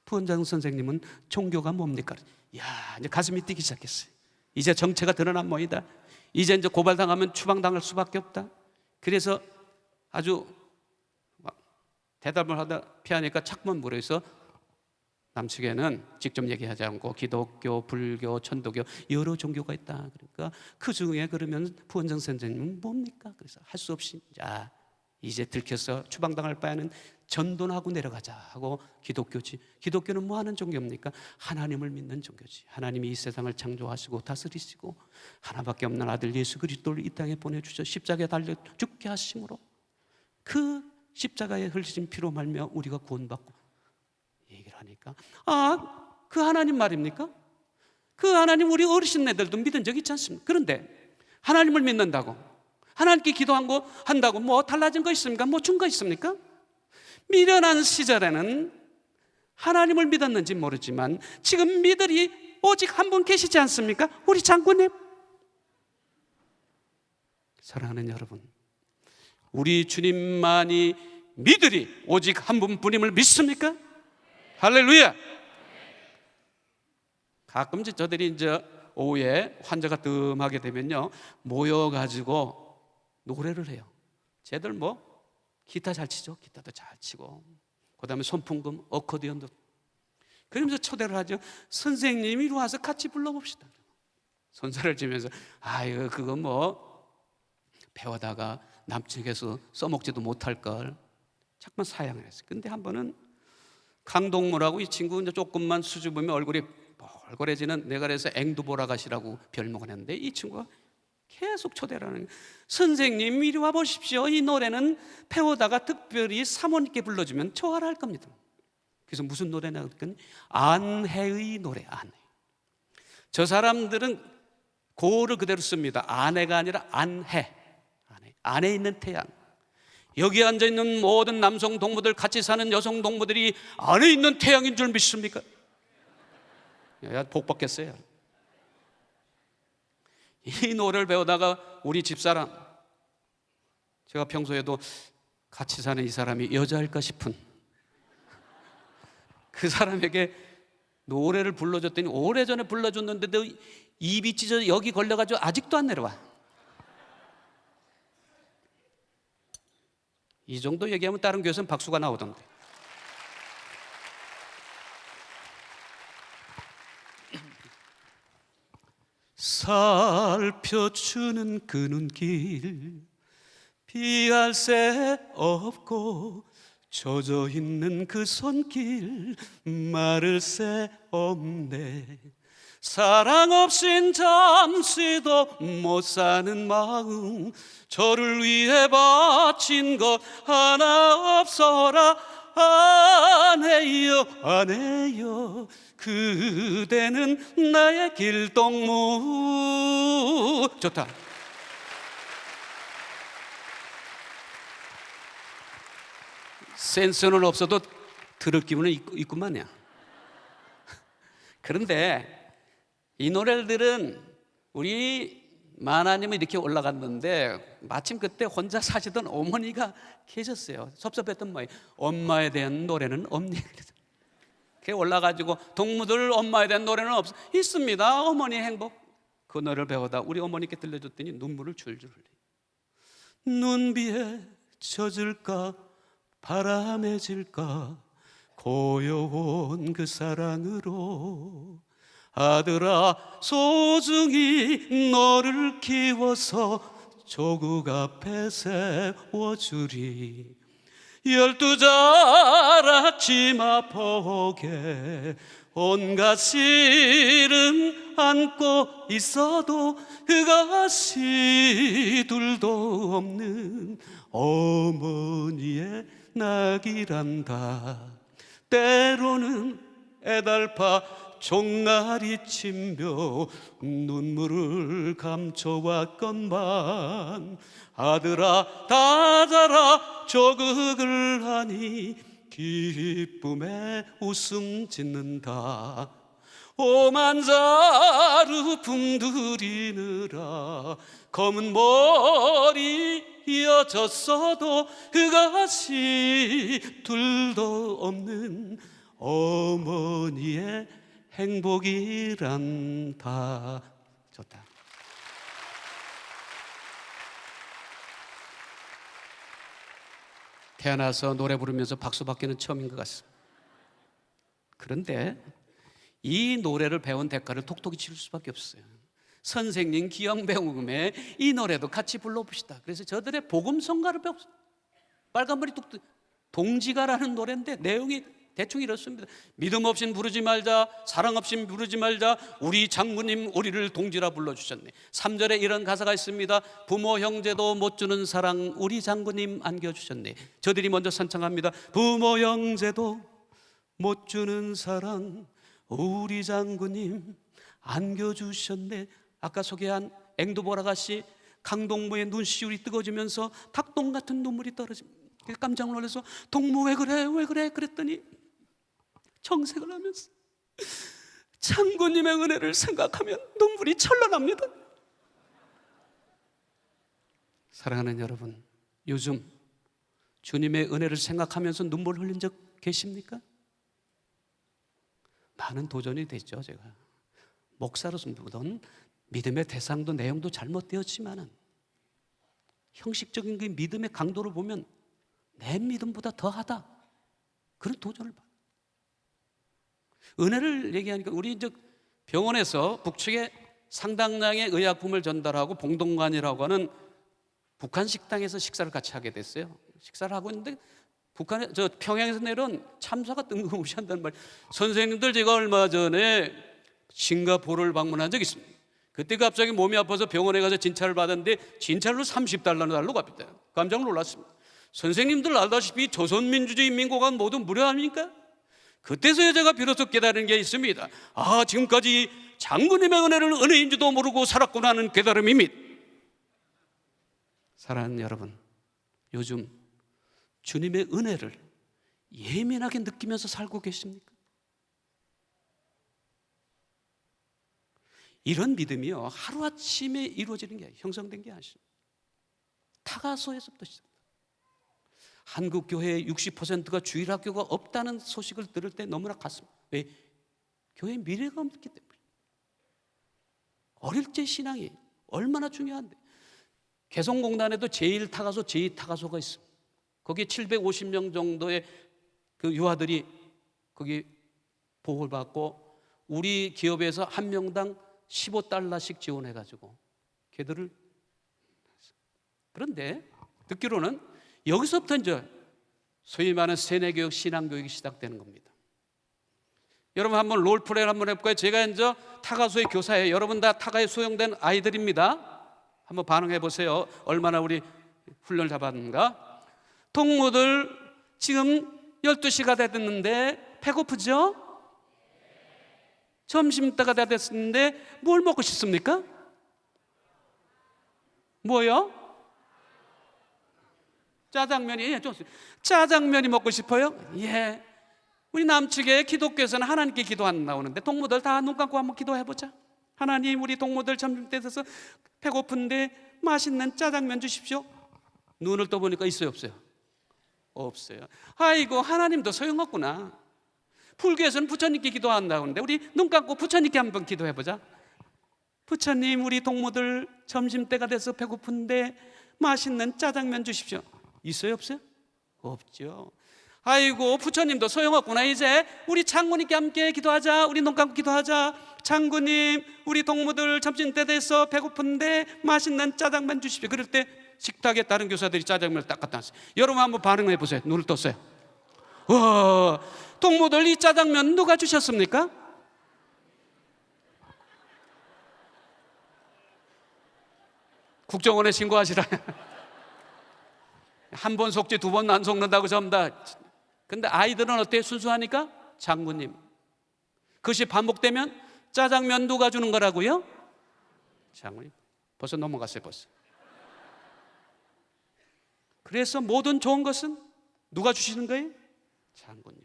Speaker 1: 부원장 선생님은 종교가 뭡니까? 야, 이제 가슴이 뛰기 시작했어요. 이제 정체가 드러난 모이다. 이제 고발당하면 추방당할 수밖에 없다. 그래서 아주 대답을 하다 피하니까 착문 물어서 남측에는 직접 얘기하지 않고 기독교, 불교, 천도교 여러 종교가 있다. 그러니까 그 중에 그러면 부원장 선생님은 뭡니까? 그래서 할 수 없이, 자, 이제 들켜서 추방당할 바에는 전도하고 내려가자 하고, 기독교지. 기독교는 뭐 하는 종교입니까? 하나님을 믿는 종교지. 하나님이 이 세상을 창조하시고 다스리시고 하나밖에 없는 아들 예수 그리스도를 이 땅에 보내주셔 십자가에 달려 죽게 하심으로 그 십자가에 흘리신 피로 말미암아 우리가 구원받고, 얘기를 하니까, 아, 그 하나님 말입니까? 그 하나님 우리 어르신네들도 믿은 적 있지 않습니까? 그런데 하나님을 믿는다고, 하나님께 기도한다고 뭐 달라진 거 있습니까? 뭐 준 거 있습니까? 미련한 시절에는 하나님을 믿었는지 모르지만 지금 믿으리 오직 한 분 계시지 않습니까? 우리 장군님. 사랑하는 여러분, 우리 주님만이 믿으리 오직 한 분뿐임을 믿습니까? 할렐루야. 가끔 저들이 이제 오후에 환자가 뜸하게 되면요, 모여가지고 노래를 해요. 쟤들 뭐 기타 잘 치죠. 기타도 잘 치고, 그 다음에 손풍금, 어코디언도. 그러면서 초대를 하죠. 선생님이 이리 와서 같이 불러봅시다. 손살을 쥐면서 아유 그거 뭐 배우다가 남측에서 써먹지도 못할 걸 자꾸만 사양을 했어요. 근데 한 번은 강동무라고, 이 친구 이제 조금만 수줍으면 얼굴이 벌거래지는, 내가 그래서 앵두보라가시라고 별명을 했는데, 이 친구가 계속 초대를 하는 거예요. 선생님 이리 와 보십시오. 이 노래는 배우다가 특별히 사모님께 불러주면 좋아할 겁니다. 그래서 무슨 노래냐 그랬더니 안해의 노래. 안해. 저 사람들은 고를 그대로 씁니다. 아내가 아니라 안해. 안에 있는 태양. 여기 앉아있는 모든 남성 동무들, 같이 사는 여성 동무들이 안에 있는 태양인 줄 믿습니까? 복 받겠어요. 이 노래를 배우다가 우리 집사람, 제가 평소에도 같이 사는 이 사람이 여자일까 싶은 그 사람에게 노래를 불러줬더니, 오래전에 불러줬는데도 입이 찢어져 여기 걸려가지고 아직도 안 내려와. 이 정도 얘기하면 다른 교회에서는 박수가 나오던데. 살펴주는 그 눈길, 피할 새 없고 젖어있는 그 손길, 마를 새 없네. 사랑 없인 잠시도 못 사는 마음, 저를 위해 바친 것 하나 없어라. 안해요 안해요, 그대는 나의 길동무. 좋다. 센스는 없어도 들을 기분은 있구만요. 그런데 이 노래들은 우리 마나님은 이렇게 올라갔는데, 마침 그때 혼자 사시던 어머니가 계셨어요. 섭섭했던 모양. 엄마에 대한 노래는 없니? 그게 올라가지고 동무들 엄마에 대한 노래는 있습니다. 어머니의 행복. 그 노래를 배우다 우리 어머니께 들려줬더니 눈물을 줄줄 흘려. 눈비에 젖을까 바람에 질까 고요한 그 사랑으로, 아들아 소중히 너를 키워서 조국 앞에 세워주리. 12살 아치마 폭에 온갖 시름 안고 있어도 그것이 둘도 없는 어머니의 낙이란다. 때로는 애달파 종아리 침며 눈물을 감춰왔건만, 아들아 다 자라 조국을 하니 기쁨에 웃음 짓는다. 오만자루 품들이느라 검은 머리 이어졌어도 그것이 둘도 없는 어머니의 행복이란다. 좋다. 태어나서 노래 부르면서 박수 받기는 처음인 것 같습니다. 그런데 이 노래를 배운 대가를 톡톡히 치를 수밖에 없어요. 선생님 기영배우금에 이 노래도 같이 불러봅시다. 그래서 저들의 복음성가를 배웠어요. 빨간머리 뚝뚝 동지가라는 노래인데 내용이 대충 이렇습니다. 믿음 없인 부르지 말자, 사랑 없인 부르지 말자, 우리 장군님 우리를 동지라 불러주셨네. 3절에 이런 가사가 있습니다. 부모 형제도 못 주는 사랑 우리 장군님 안겨주셨네. 저들이 먼저 선창합니다. 부모 형제도 못 주는 사랑 우리 장군님 안겨주셨네. 아까 소개한 앵두보라가씨 강동무의 눈시울이 뜨거워지면서 닭똥 같은 눈물이 떨어집니다. 깜짝 놀라서 동무 왜 그래 왜 그래 그랬더니 정색을 하면서 장군님의 은혜를 생각하면 눈물이 철러납니다. 사랑하는 여러분, 요즘 주님의 은혜를 생각하면서 눈물 흘린 적 계십니까? 많은 도전이 됐죠. 제가 목사로서 물론 믿음의 대상도 내용도 잘못되었지만은 형식적인 그 믿음의 강도를 보면 내 믿음보다 더하다. 그런 도전을 받아. 은혜를 얘기하니까 우리 이제 병원에서 북측에 상당량의 의약품을 전달하고 봉동관이라고 하는 북한 식당에서 식사를 같이 하게 됐어요. 식사를 하고 있는데 북한에 저 평양에서 내려온 참사가 뜬금없이 한다는 말. 선생님들, 제가 얼마 전에 싱가포르를 방문한 적이 있습니다. 그때 갑자기 몸이 아파서 병원에 가서 진찰을 받았는데 진찰로 $30 달라고 합니다. 깜짝 놀랐습니다. 선생님들 알다시피 조선민주주의 인민공화국 모두 무료 아닙니까? 그때서야 제가 비로소 깨달은 게 있습니다. 아, 지금까지 장군님의 은혜를 은혜인지도 모르고 살았구나 하는 깨달음입니다. 사랑하는 여러분, 요즘 주님의 은혜를 예민하게 느끼면서 살고 계십니까? 이런 믿음이요, 하루아침에 이루어지는 게 아니에요. 형성된 게 아니죠. 타가소에서부터 시작합니다. 한국 교회의 60%가 주일학교가 없다는 소식을 들을 때 너무나 가슴. 왜? 교회의 미래가 없기 때문에. 어릴 때 신앙이 얼마나 중요한데. 개성공단에도 제1타가소, 제2타가소가 있습니다. 거기에 750명 정도의 그 유아들이 거기 보호를 받고 우리 기업에서 한 명당 $15씩 지원해가지고 걔들을. 그런데 듣기로는 여기서부터 이제 소위 말하는 세뇌교육, 신앙교육이 시작되는 겁니다. 여러분 한번 롤플레이를 한번 해볼까요? 제가 이제 타가소의 교사예요. 여러분 다 타가에 수용된 아이들입니다. 한번 반응해 보세요. 얼마나 우리 훈련을 잡았는가. 동무들 지금 12시가 됐는데 배고프죠? 점심때가 다 됐는데 뭘 먹고 싶습니까? 뭐요? 짜장면이. 예, 좋습니다. 짜장면이 먹고 싶어요? 예. 우리 남측에 기독교에서는 하나님께 기도 안 나오는데 동무들 다 눈 감고 한번 기도해 보자. 하나님, 우리 동무들 점심때 돼서 배고픈데 맛있는 짜장면 주십시오. 눈을 떠보니까 있어요, 없어요? 없어요. 아이고, 하나님도 소용없구나. 불교에서는 부처님께 기도 안 나오는데 우리 눈 감고 부처님께 한번 기도해 보자. 부처님, 우리 동무들 점심때가 돼서 배고픈데 맛있는 짜장면 주십시오. 있어요, 없어요? 없죠. 아이고, 부처님도 소용없구나. 이제 우리 장군님께 함께 기도하자. 우리 눈 감고 기도하자. 장군님, 우리 동무들 점심때 돼서 배고픈데 맛있는 짜장면 주십시오. 그럴 때 식탁에 다른 교사들이 짜장면을 딱 갖다 놨어요. 여러분 한번 반응해 보세요. 눈을 떴어요. 와, 동무들 이 짜장면 누가 주셨습니까? 국정원에 신고하시라. 한 번 속지 두 번 안 속는다고 전부 다. 근데 아이들은 어때요? 순수하니까 장군님. 그것이 반복되면 짜장면 누가 주는 거라고요? 장군님. 벌써 넘어갔어요, 벌써. 그래서 모든 좋은 것은 누가 주시는 거예요? 장군님.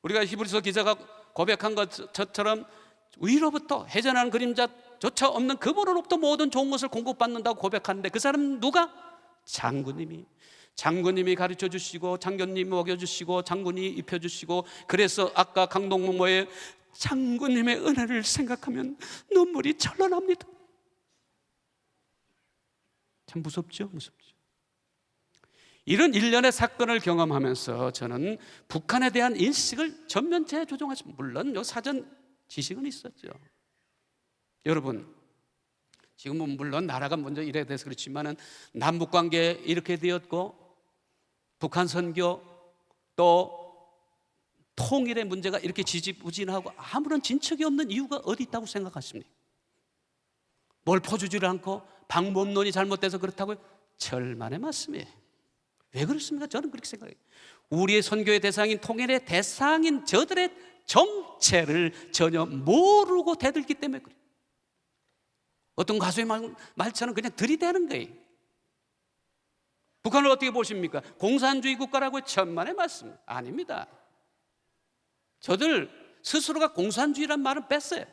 Speaker 1: 우리가 히브리서 기자가 고백한 것처럼 위로부터 해전하는 그림자조차 없는 그분으로부터 모든 좋은 것을 공급받는다고 고백하는데 그 사람은 누가? 장군님이. 장군님이 가르쳐 주시고 장군님이 먹여주시고 장군이 입혀주시고. 그래서 아까 강동무모의 장군님의 은혜를 생각하면 눈물이 절로납니다. 참 무섭죠? 무섭죠. 이런 일련의 사건을 경험하면서 저는 북한에 대한 인식을 전면 재조정하지. 물론 요 사전 지식은 있었죠. 여러분, 지금은 물론 나라가 먼저 이래 돼서 그렇지만은 남북관계 이렇게 되었고 북한 선교 또 통일의 문제가 이렇게 지지부진하고 아무런 진척이 없는 이유가 어디 있다고 생각하십니까? 뭘 퍼주지를 않고 방법론이 잘못돼서 그렇다고요? 절만의 말씀이에요. 왜 그렇습니까? 저는 그렇게 생각해요. 우리의 선교의 대상인 통일의 대상인 저들의 정체를 전혀 모르고 대들기 때문에 그래요. 어떤 가수의 말처럼 그냥 들이대는 거예요. 북한을 어떻게 보십니까? 공산주의 국가라고 천만의 말씀. 아닙니다. 저들 스스로가 공산주의란 말은 뺐어요.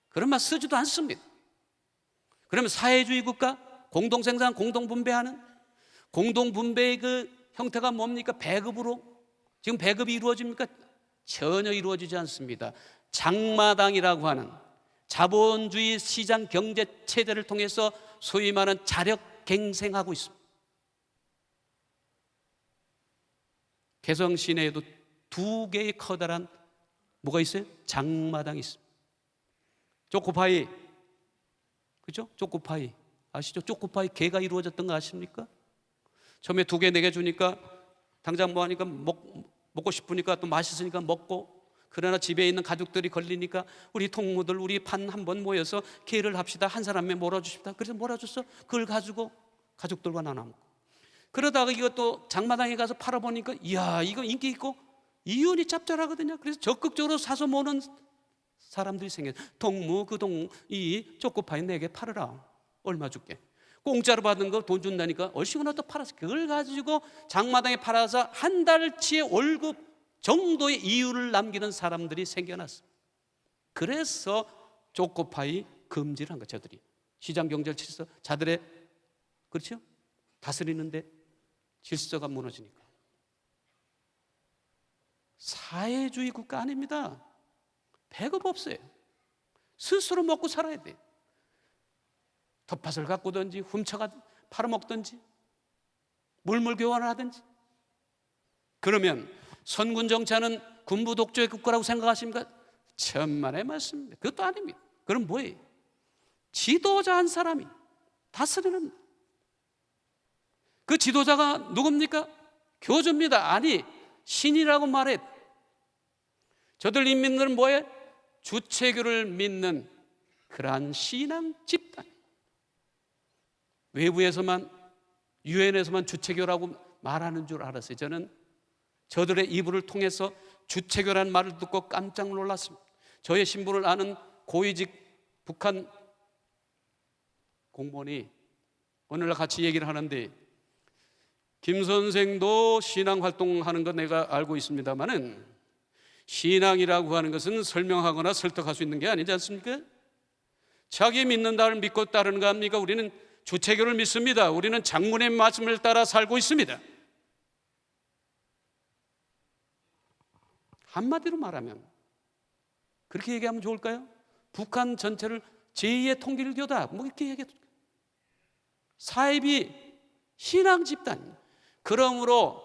Speaker 1: 그런 말 쓰지도 않습니다. 그러면 사회주의 국가, 공동생산, 공동분배하는, 공동분배의 그 형태가 뭡니까? 배급으로. 지금 배급이 이루어집니까? 전혀 이루어지지 않습니다. 장마당이라고 하는 자본주의 시장 경제 체제를 통해서 소위 말하는 자력갱생하고 있습니다. 개성 시내에도 2개의 커다란 뭐가 있어요? 장마당이 있습니다. 초코파이, 그죠? 초코파이 아시죠? 초코파이 개가 이루어졌던 거 아십니까? 처음에 2개, 4개 주니까 당장 뭐 하니까 먹고 싶으니까 또 맛있으니까 먹고, 그러나 집에 있는 가족들이 걸리니까 우리 동무들, 우리 반 한번 모여서 개를 합시다. 한 사람에 몰아주십니다. 그래서 몰아줬어. 그걸 가지고 가족들과 나눠 먹고, 그러다가 이것도 장마당에 가서 팔아보니까 이야, 이거 인기 있고 이윤이 짭짤하거든요. 그래서 적극적으로 사서 모는 사람들이 생겨요. 동무, 그 동무 이 초코파이 4개 팔으라. 얼마 줄게. 공짜로 받은 거 돈 준다니까 얼씨구나 또 팔았어. 그걸 가지고 장마당에 팔아서 한 달치의 월급 정도의 이윤을 남기는 사람들이 생겨났어. 그래서 초코파이 금지를 한 거예요. 저들이 시장 경제를 질서, 자들의, 그렇죠? 다스리는데 질서가 무너지니까. 사회주의 국가 아닙니다. 배급 없어요. 스스로 먹고 살아야 돼요. 텃밭을 가꾸든지 훔쳐가 팔아먹든지 물물 교환을 하든지. 그러면 선군 정치하는 군부 독재의 국가라고 생각하십니까? 천만의 말씀입니다. 그것도 아닙니다. 그럼 뭐예요? 지도자 한 사람이 다스리는, 그 지도자가 누굽니까? 교주입니다. 아니, 신이라고 말해. 저들 인민들은 뭐예요? 주체교를 믿는 그러한 신앙 집단. 외부에서만, 유엔에서만 주체교라고 말하는 줄 알았어요. 저는 저들의 이불을 통해서 주체교라는 말을 듣고 깜짝 놀랐습니다. 저의 신분을 아는 고위직 북한 공무원이 오늘날 같이 얘기를 하는데, 김 선생도 신앙 활동하는 거 내가 알고 있습니다만은 신앙이라고 하는 것은 설명하거나 설득할 수 있는 게 아니지 않습니까? 자기 믿는다를 믿고 따르는 거 아닙니까? 우리는 주체교를 믿습니다. 우리는 장문의 말씀을 따라 살고 있습니다. 한마디로 말하면 그렇게 얘기하면 좋을까요? 북한 전체를 제2의 통일교다, 뭐 이렇게 얘기해도. 사입이 신앙 집단. 그러므로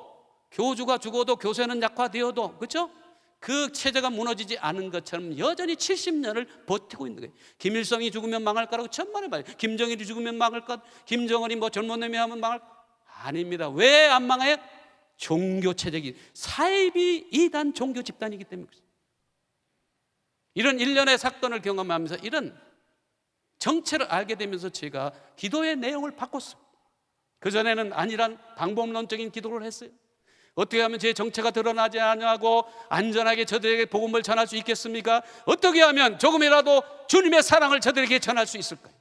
Speaker 1: 교주가 죽어도 교세는 약화되어도, 그렇죠? 그 체제가 무너지지 않은 것처럼 여전히 70년을 버티고 있는 거예요. 김일성이 죽으면 망할 거라고 천만에 말해요. 김정일이 죽으면 망할 것, 김정은이 뭐 젊은 놈이 하면 망할 것. 아닙니다. 왜 안 망해요? 종교 체제기, 사입이 이단 종교 집단이기 때문에. 이런 일련의 사건을 경험하면서 이런 정체를 알게 되면서 제가 기도의 내용을 바꿨습니다. 그전에는 아니란 방법론적인 기도를 했어요. 어떻게 하면 제 정체가 드러나지 않냐고 안전하게 저들에게 복음을 전할 수 있겠습니까? 어떻게 하면 조금이라도 주님의 사랑을 저들에게 전할 수 있을까요?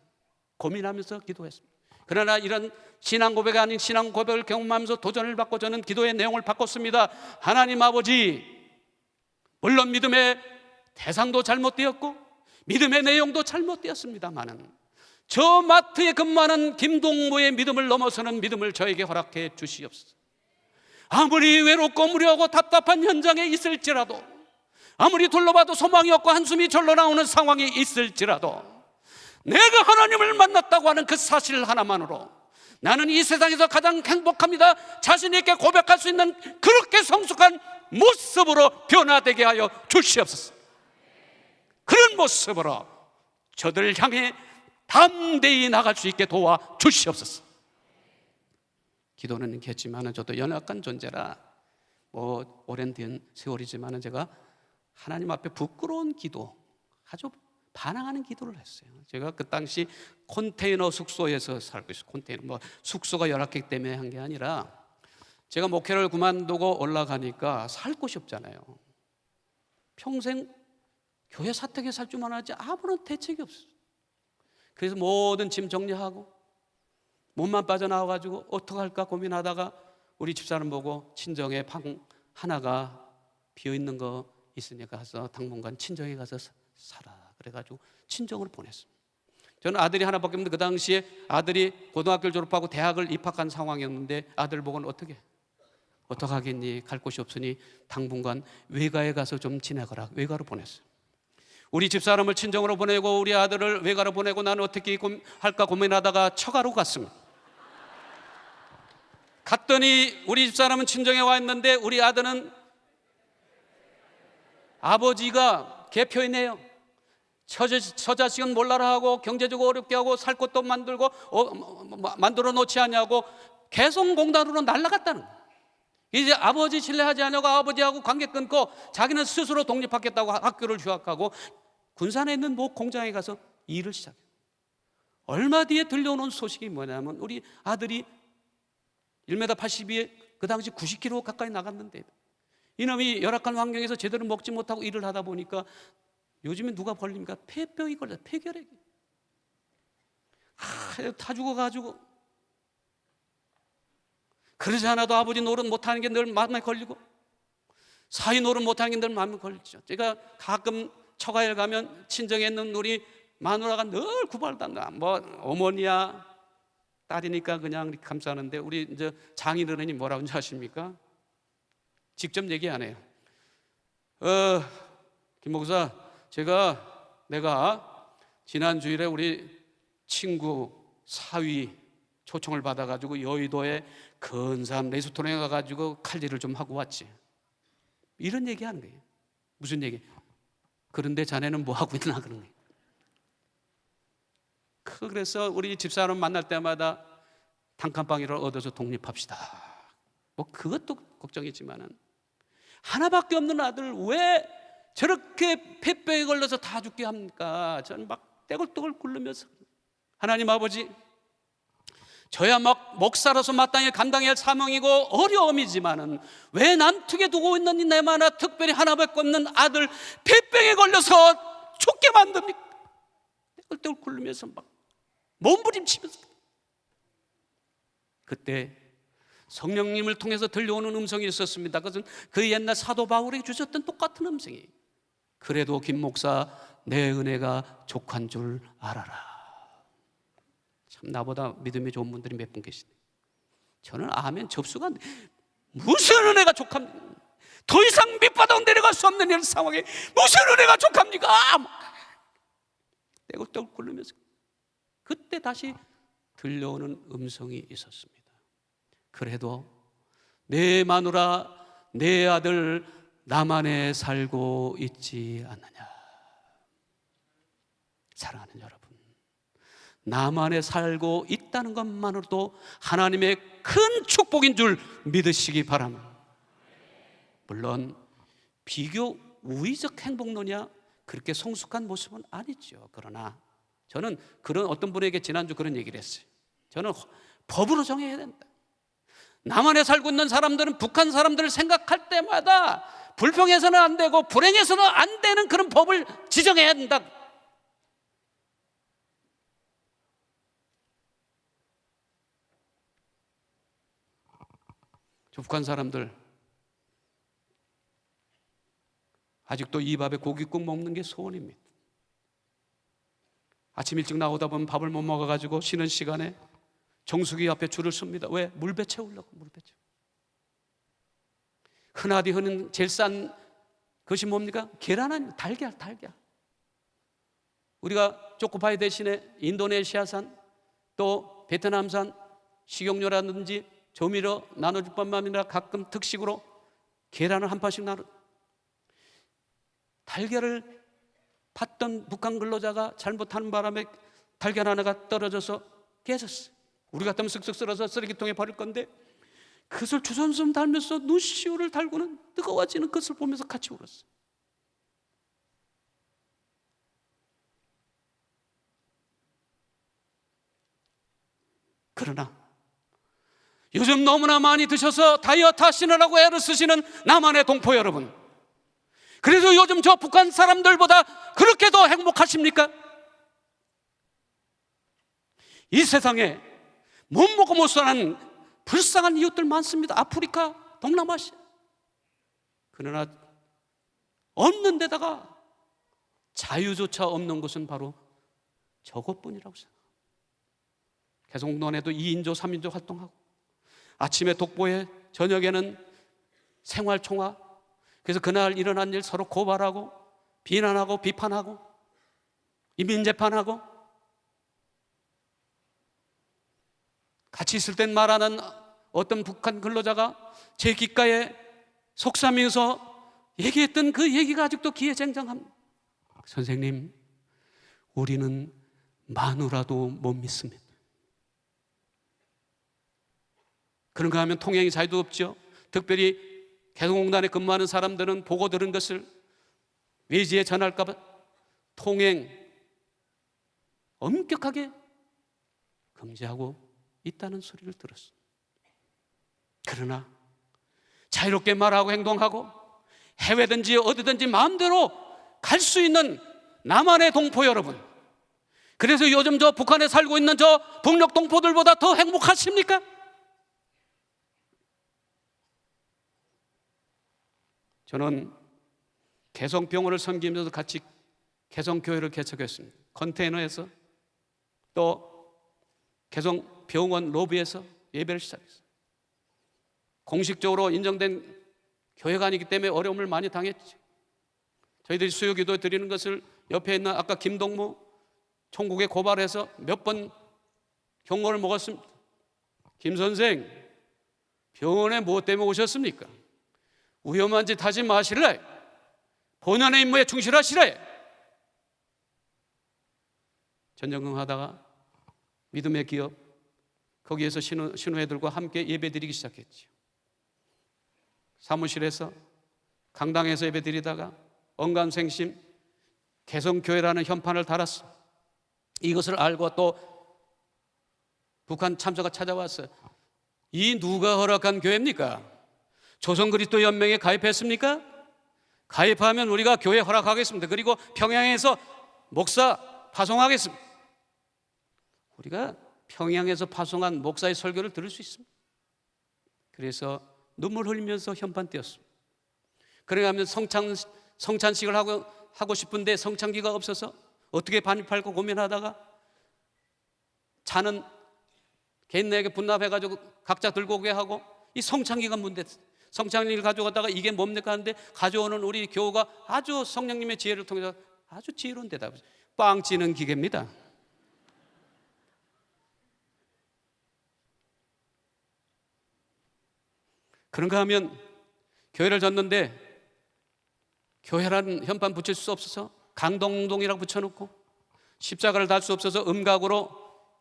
Speaker 1: 고민하면서 기도했습니다. 그러나 이런 신앙 고백이 아닌 신앙 고백을 경험하면서 도전을 받고 저는 기도의 내용을 바꿨습니다. 하나님 아버지, 물론 믿음의 대상도 잘못되었고 믿음의 내용도 잘못되었습니다만은 저 마트에 근무하는 김동무의 믿음을 넘어서는 믿음을 저에게 허락해 주시옵소서. 아무리 외롭고 무료하고 답답한 현장에 있을지라도, 아무리 둘러봐도 소망이 없고 한숨이 절로 나오는 상황이 있을지라도, 내가 하나님을 만났다고 하는 그 사실 하나만으로 나는 이 세상에서 가장 행복합니다, 자신 있게 고백할 수 있는 그렇게 성숙한 모습으로 변화되게 하여 주시옵소서. 그런 모습으로 저들을 향해 담대히 나갈 수 있게 도와 주시옵소서. 기도는 했지만 저도 연약한 존재라 뭐 오랜 세월이지만 제가 하나님 앞에 부끄러운 기도, 아주 반항하는 기도를 했어요. 제가 그 당시 컨테이너 숙소에서 살고 있어요. 컨테이너, 뭐 숙소가 열악했기 때문에 한 게 아니라 제가 목회를 그만두고 올라가니까 살 곳이 없잖아요. 평생 교회 사택에 살 줄만 알지 아무런 대책이 없어요. 그래서 모든 짐 정리하고 몸만 빠져나와가지고 어떡할까 고민하다가 우리 집사람 보고 친정에 방 하나가 비어있는 거 있으니까 가서 당분간 친정에 가서 살아, 그래가지고 친정을 보냈습니다. 저는 아들이 하나밖에 없는데 그 당시에 아들이 고등학교를 졸업하고 대학을 입학한 상황이었는데 아들 보고는 어떡하겠니, 갈 곳이 없으니 당분간 외가에 가서 좀 지내거라, 외가로 보냈어요. 우리 집사람을 친정으로 보내고 우리 아들을 외가로 보내고 나는 어떻게 할까 고민하다가 처가로 갔습니다. 갔더니 우리 집사람은 친정에 와 있는데 우리 아들은 아버지가 개표이네요. 처자식은 몰라라 하고 경제적으로 어렵게 하고 살 것도 만들고 만들어 놓지 않냐고 계속 공단으로 날아갔다는 거예요. 이제 아버지 신뢰하지 않냐고 아버지하고 관계 끊고 자기는 스스로 독립하겠다고 학교를 휴학하고 군산에 있는 모 공장에 가서 일을 시작해요. 얼마 뒤에 들려오는 소식이 뭐냐면 우리 아들이 1m 82에 그 당시 90kg 가까이 나갔는데 이놈이 열악한 환경에서 제대로 먹지 못하고 일을 하다 보니까 요즘에 누가 걸립니까? 폐병이 걸려요. 폐결핵이. 다 죽어가지고 그러지 않아도 아버지 노릇 못하는 게 늘 마음에 걸리고 사위 노릇 못하는 게 늘 마음에 걸리죠. 제가 가끔 처가에 가면 친정에 있는 우리 마누라가 늘 구발단다. 뭐 어머니야 딸이니까 그냥 이렇게 감싸는데 우리 이제 장인어른이 뭐라고 하십니까? 직접 얘기 안 해요. 김 목사, 내가 지난 주일에 우리 친구 사위 초청을 받아가지고 여의도에 근사한 레스토랑에 가가지고 칼질을 좀 하고 왔지. 이런 얘기 하는 거예요. 무슨 얘기? 그런데 자네는 뭐 하고 있나 그런 거예요. 그래서 우리 집사람 만날 때마다 단칸방이를 얻어서 독립합시다. 뭐 그것도 걱정이지만은 하나밖에 없는 아들 왜 저렇게 폐병에 걸려서 다 죽게 합니까? 저는 막 떼굴떼굴 굴르면서 하나님 아버지, 저야 막 목사로서 마땅히 감당해야 할 사명이고 어려움이지만은 왜 남툭에 두고 있는 이 내마나 특별히 하나밖에 없는 아들 폐병에 걸려서 죽게 만듭니까? 떼굴떼굴 굴르면서 막 몸부림치면서 그때 성령님을 통해서 들려오는 음성이 있었습니다. 그것은 그 옛날 사도 바울에게 주셨던 똑같은 음성이, 그래도 김 목사 내 은혜가 족한 줄 알아라. 참 나보다 믿음이 좋은 분들이 몇 분 계시네. 저는 아멘 접수가 안 돼. 무슨 은혜가 족합니까? 더 이상 밑바닥 내려갈 수 없는 이런 상황에 무슨 은혜가 족합니까? 떼굴떼굴 굴르면서 그때 다시 들려오는 음성이 있었습니다. 그래도 내 마누라 내 아들 나만에 살고 있지 않느냐. 사랑하는 여러분, 나만에 살고 있다는 것만으로도 하나님의 큰 축복인 줄 믿으시기 바랍니다. 물론 비교 우위적 행복론이야 그렇게 성숙한 모습은 아니죠. 그러나 저는 그런 어떤 분에게 지난주 그런 얘기를 했어요. 저는 법으로 정해야 된다. 남한에 살고 있는 사람들은 북한 사람들을 생각할 때마다 불평해서는 안 되고 불행해서는 안 되는 그런 법을 지정해야 된다. 저 북한 사람들 아직도 이 밥에 고깃국 먹는 게 소원입니다. 아침 일찍 나오다 보면 밥을 못 먹어가지고 쉬는 시간에 정수기 앞에 줄을 섭니다. 왜? 물배 채우려고. 물배 채우. 흔하디 흔한 제일 싼 것이 뭡니까? 계란 아니면 달걀. 우리가 초코파이 대신에 인도네시아산 또 베트남산 식용유라든지 조미료 나눠줄 뿐만 아니라 가끔 특식으로 계란을 한 판씩 나눠. 달걀을 팠던 북한 근로자가 잘못하는 바람에 달걀 하나가 떨어져서 깨졌어요. 우리 같으면 쓱쓱 쓸어서 쓰레기통에 버릴 건데 그것을 주섬주섬 달면서 눈시울을 달고는 뜨거워지는 것을 보면서 같이 울었어요. 그러나 요즘 너무나 많이 드셔서 다이어트 하시느라고 애를 쓰시는 남한의 동포 여러분, 그래서 요즘 저 북한 사람들보다 그렇게 더 행복하십니까? 이 세상에 못 먹고 못 사는 불쌍한 이웃들 많습니다. 아프리카, 동남아시아. 그러나 없는 데다가 자유조차 없는 것은 바로 저것뿐이라고 생각합니다. 개성공단에도 2인조, 3인조 활동하고 아침에 독보에 저녁에는 생활총화. 그래서 그날 일어난 일 서로 고발하고 비난하고 비판하고 인민재판하고 같이 있을 땐 말하는 어떤 북한 근로자가 제 귓가에 속삭이면서 얘기했던 그 얘기가 아직도 귀에 쟁쟁합니다. 선생님, 우리는 마누라도 못 믿습니다. 그런가 하면 통행이 자유도 없죠. 특별히 개성공단에 근무하는 사람들은 보고 들은 것을 외지에 전할까 봐 통행 엄격하게 금지하고 있다는 소리를 들었습니다. 그러나 자유롭게 말하고 행동하고 해외든지 어디든지 마음대로 갈 수 있는 남한의 동포 여러분, 그래서 요즘 저 북한에 살고 있는 저 북녘 동포들보다 더 행복하십니까? 저는 개성병원을 섬기면서 같이 개성교회를 개척했습니다. 컨테이너에서 또 개성병원 로비에서 예배를 시작했어요. 공식적으로 인정된 교회가 아니기 때문에 어려움을 많이 당했죠. 저희들이 수요기도 드리는 것을 옆에 있는 아까 김동무 총국에 고발해서 몇 번 경고를 먹었습니다. 김 선생, 병원에 무엇 때문에 오셨습니까? 위험한 짓 하지 마실래? 본연의 임무에 충실하시래. 전전긍긍하다가 믿음의 기업 거기에서 신우애들과 함께 예배드리기 시작했죠. 사무실에서 강당에서 예배드리다가 언감생심 개성교회라는 현판을 달았습니다. 이것을 알고 또 북한 참사가 찾아왔어요. 이 누가 허락한 교회입니까? 조선그리스도연맹에 가입했습니까? 가입하면 우리가 교회 허락하겠습니다. 그리고 평양에서 목사 파송하겠습니다. 우리가 평양에서 파송한 목사의 설교를 들을 수 있습니다. 그래서 눈물 흘리면서 현판 띄었습니다. 그러면 성찬식을 하고 싶은데 성찬기가 없어서 어떻게 반입할까 고민하다가 차는 개인에게 분납해가지고 각자 들고 오게 하고 이 성찬기가 문제됐어요. 성찬기를 가져가다가 이게 뭡니까 하는데 가져오는 우리 교우가 아주 성령님의 지혜를 통해서 아주 지혜로운 대답을, 빵 찌는 기계입니다. 그런가 하면 교회를 졌는데 교회라는 현판 붙일 수 없어서 강동동이라고 붙여놓고 십자가를 달 수 없어서 음각으로